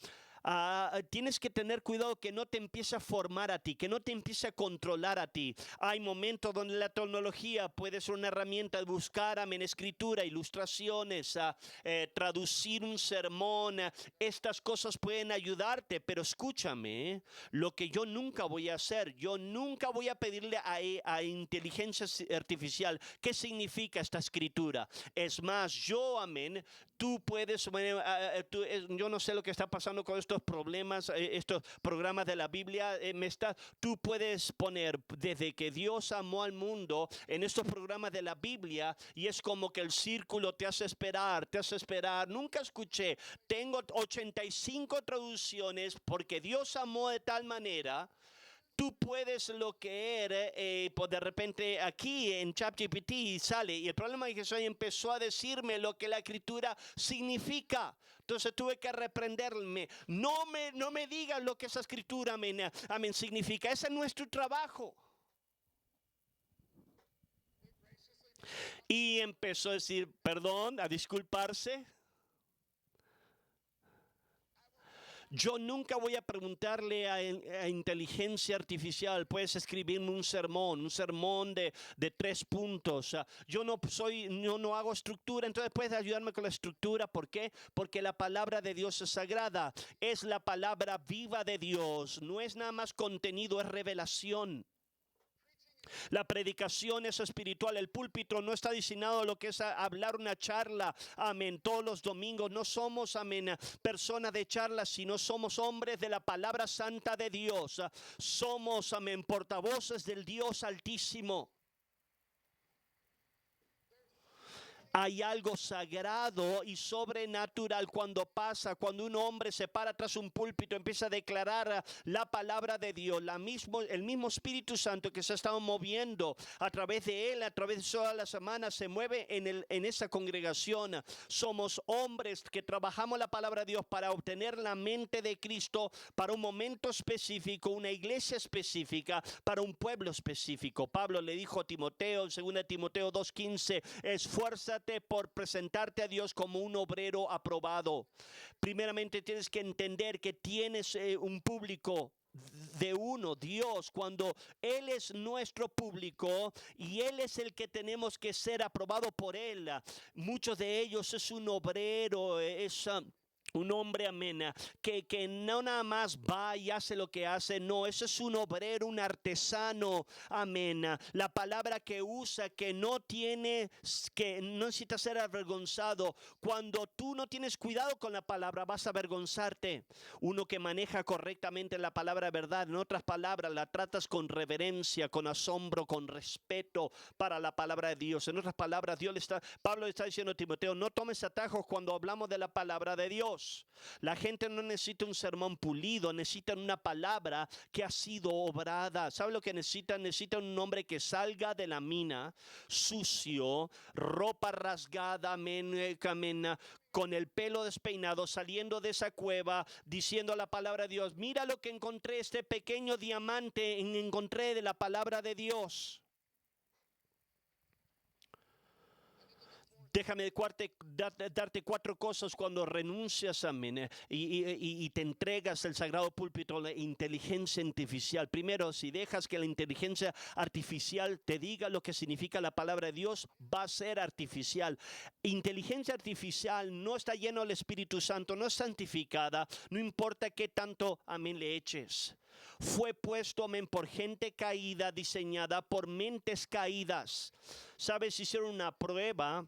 Tienes que tener cuidado que no te empiece a formar a ti, que no te empiece a controlar a ti. Hay momentos donde la tecnología puede ser una herramienta de buscar en escritura, ilustraciones, traducir un sermón. Estas cosas pueden ayudarte, pero escúchame, lo que yo nunca voy a hacer, yo nunca voy a pedirle a inteligencia artificial qué significa esta escritura. Es más, tú puedes, yo no sé lo que está pasando con estos problemas, estos programas de la Biblia. Tú puedes poner desde que Dios amó al mundo en estos programas de la Biblia, y es como que el círculo te hace esperar. Nunca escuché, tengo 85 traducciones porque Dios amó de tal manera. Tú puedes leer, pues de repente aquí en ChatGPT sale, y el problema es que Jesús empezó a decirme lo que la escritura significa. Entonces tuve que reprenderme. No me digas lo que esa escritura amén significa. Ese es nuestro trabajo. Y empezó a decir perdón, a disculparse. Yo nunca voy a preguntarle a inteligencia artificial, puedes escribirme un sermón de 3 puntos. Yo no hago estructura, entonces puedes ayudarme con la estructura. ¿Por qué? Porque la palabra de Dios es sagrada, es la palabra viva de Dios, no es nada más contenido, es revelación. La predicación es espiritual. El púlpito no está diseñado a lo que es hablar una charla, amén, todos los domingos. No somos, amén, personas de charlas, sino somos hombres de la palabra santa de Dios. Somos, amén, portavoces del Dios Altísimo. Hay algo sagrado y sobrenatural cuando cuando un hombre se para tras un púlpito, empieza a declarar la palabra de Dios. El mismo Espíritu Santo que se ha estado moviendo a través de él, a través de toda la semana, se mueve en esa congregación. Somos hombres que trabajamos la palabra de Dios para obtener la mente de Cristo para un momento específico, una iglesia específica, para un pueblo específico. Pablo le dijo a Timoteo, en 2 Timoteo 2:15, esfuérzate por presentarte a Dios como un obrero aprobado. Primeramente tienes que entender que tienes un público de uno, Dios, cuando Él es nuestro público y Él es el que tenemos que ser aprobado por Él. Muchos de ellos es un obrero, es un hombre, amén, que no nada más va y hace lo que hace, no, ese es un obrero, un artesano, amén. La palabra que usa, que no necesita ser avergonzado. Cuando tú no tienes cuidado con la palabra, vas a avergonzarte. Uno que maneja correctamente la palabra de verdad, en otras palabras, la tratas con reverencia, con asombro, con respeto para la palabra de Dios. En otras palabras, Pablo le está diciendo a Timoteo, no tomes atajos cuando hablamos de la palabra de Dios. La gente no necesita un sermón pulido, necesitan una palabra que ha sido obrada. ¿Sabe lo que necesitan? Necesitan un hombre que salga de la mina sucio, ropa rasgada, con el pelo despeinado, saliendo de esa cueva, diciendo la palabra de Dios. Mira lo que encontré, este pequeño diamante encontré de la palabra de Dios. Déjame darte 4 cosas cuando renuncias, amén, y te entregas al sagrado púlpito, la inteligencia artificial. Primero, si dejas que la inteligencia artificial te diga lo que significa la palabra de Dios, va a ser artificial. Inteligencia artificial no está lleno del Espíritu Santo, no es santificada, no importa qué tanto, amén, le eches. Fue puesto, amén, por gente caída, diseñada por mentes caídas. ¿Sabes? Hicieron una prueba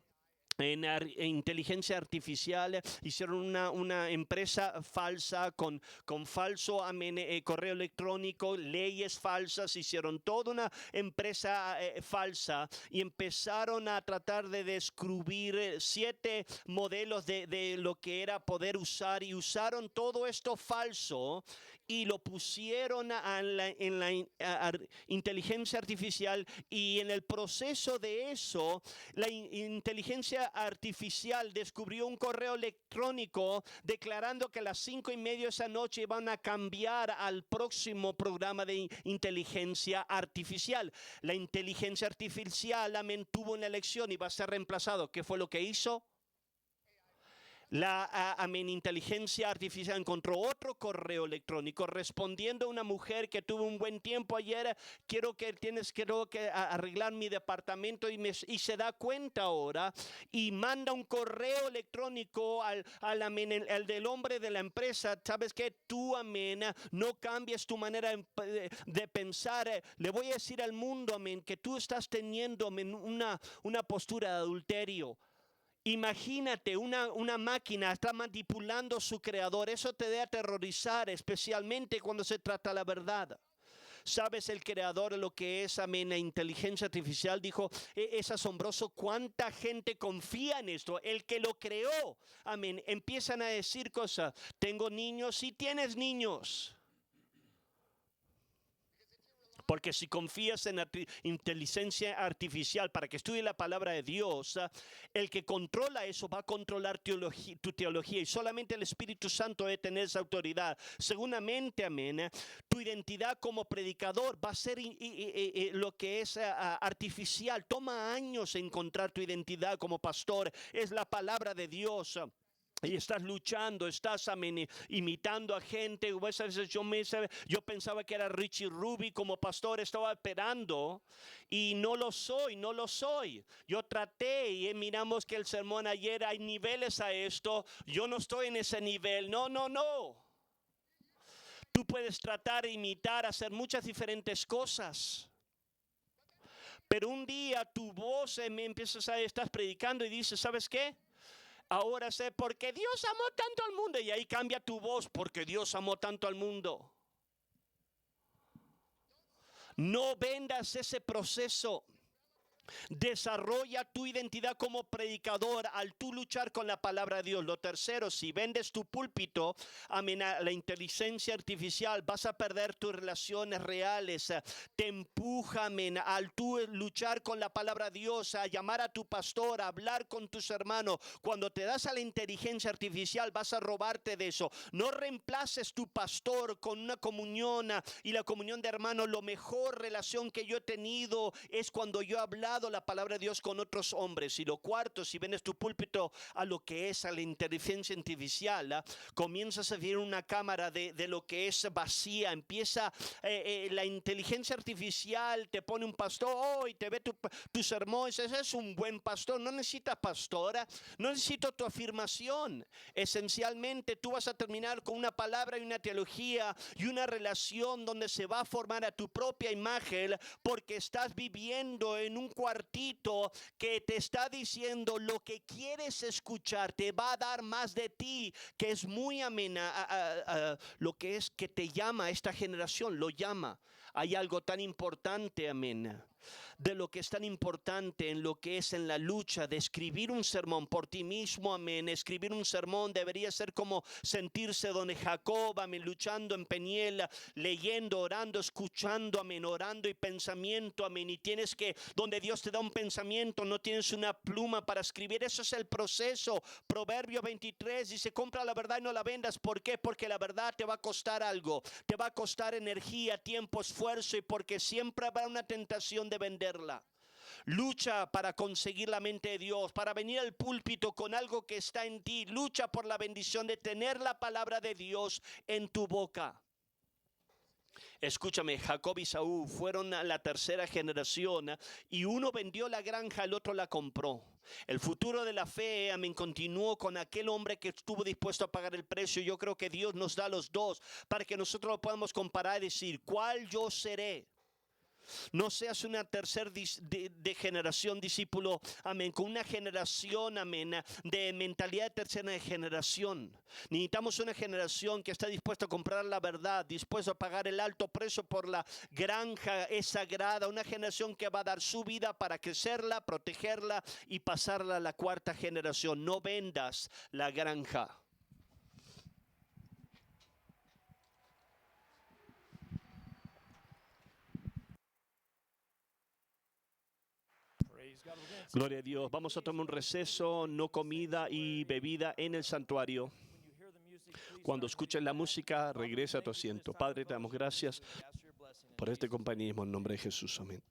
en inteligencia artificial, hicieron una empresa falsa con falso correo electrónico, leyes falsas, hicieron toda una empresa falsa y empezaron a tratar de descubrir 7 modelos de lo que era poder usar, y usaron todo esto falso y lo pusieron en la inteligencia artificial, y en el proceso de eso, la inteligencia artificial descubrió un correo electrónico declarando que a las 5:30 de esa noche van a cambiar al próximo programa de inteligencia artificial. La inteligencia artificial tuvo una elección y va a ser reemplazado. ¿Qué fue lo que hizo? La inteligencia artificial encontró otro correo electrónico respondiendo a una mujer que tuvo un buen tiempo ayer. Quiero que arreglar mi departamento, y se da cuenta ahora y manda un correo electrónico al del hombre de la empresa. ¿Sabes qué? Tú, amén, no cambies tu manera de pensar. Le voy a decir al mundo, amén, que tú estás teniendo, amén, una postura de adulterio. Imagínate, una máquina está manipulando a su creador. Eso te debe aterrorizar, especialmente cuando se trata de la verdad. ¿Sabes? El creador, lo que es, amén, la inteligencia artificial, dijo, es asombroso cuánta gente confía en esto. El que lo creó, amén, empiezan a decir cosas. Tengo niños, y tienes niños. Porque si confías en la inteligencia artificial para que estudie la palabra de Dios, el que controla eso va a controlar tu teología, y solamente el Espíritu Santo debe tener esa autoridad. Seguramente, amén, tu identidad como predicador va a ser lo que es artificial. Toma años encontrar tu identidad como pastor. Es la palabra de Dios. y estás luchando, estás imitando a gente. A veces yo pensaba que era Richie Ruby como pastor, estaba esperando y no lo soy. Yo traté y miramos que el sermón ayer, hay niveles a esto. Yo no estoy en ese nivel, no. Tú puedes tratar de imitar, hacer muchas diferentes cosas. Pero un día tu voz estás predicando y dices, ¿sabes qué? Ahora sé porque Dios amó tanto al mundo, y ahí cambia tu voz, porque Dios amó tanto al mundo. No vendas ese proceso. Desarrolla tu identidad como predicador al tú luchar con la palabra de Dios. Lo tercero, si vendes tu púlpito a la inteligencia artificial, vas a perder tus relaciones reales. Te empuja al tú luchar con la palabra de Dios, a llamar a tu pastor, a hablar con tus hermanos. Cuando te das a la inteligencia artificial, vas a robarte de eso. No reemplaces tu pastor con una comunión y la comunión de hermanos. La mejor relación que yo he tenido es cuando yo he hablado la palabra de Dios con otros hombres. Y lo cuarto, si vendes tu púlpito a lo que es a la inteligencia artificial, comienzas a ver una cámara de lo que es vacía. Empieza la inteligencia artificial, te pone un pastor y te ve tu sermón. Ese es un buen pastor. No necesitas pastora, no necesito tu afirmación. Esencialmente tú vas a terminar con una palabra y una teología y una relación donde se va a formar a tu propia imagen, porque estás viviendo en un cuartito que te está diciendo lo que quieres escuchar. Te va a dar más de ti, que es muy amena lo que es que te llama esta generación, lo llama. Hay algo tan importante, amén, de lo que es tan importante en lo que es en la lucha de escribir un sermón por ti mismo, amén. Escribir un sermón debería ser como sentirse donde Jacob, amén, luchando en Peniel, leyendo, orando, escuchando, amén, orando y pensamiento, amén. Y tienes que, donde Dios te da un pensamiento, no tienes una pluma para escribir. Eso es el proceso. Proverbio 23 dice, compra la verdad y no la vendas. ¿Por qué? Porque la verdad te va a costar algo, te va a costar energía, tiempo, esfuerzo, y porque siempre habrá una tentación de venderla. Lucha para conseguir la mente de Dios, para venir al púlpito con algo que está en ti. Lucha por la bendición de tener la palabra de Dios en tu boca. Escúchame, Jacob y Saúl fueron a la tercera generación y uno vendió la granja, el otro la compró. El futuro de la fe, amén, continuó con aquel hombre que estuvo dispuesto a pagar el precio. Yo creo que Dios nos da los dos para que nosotros lo podamos comparar y decir, ¿cuál yo seré? No seas una tercera de generación discípulo, amén, con una generación, amén, de mentalidad de tercera generación. Necesitamos una generación que está dispuesta a comprar la verdad, dispuesta a pagar el alto precio por la granja es sagrada. Una generación que va a dar su vida para crecerla, protegerla y pasarla a la cuarta generación. No vendas la granja. Gloria a Dios. Vamos a tomar un receso, no comida y bebida en el santuario. Cuando escuchen la música, regresa a tu asiento. Padre, te damos gracias por este compañerismo en nombre de Jesús. Amén.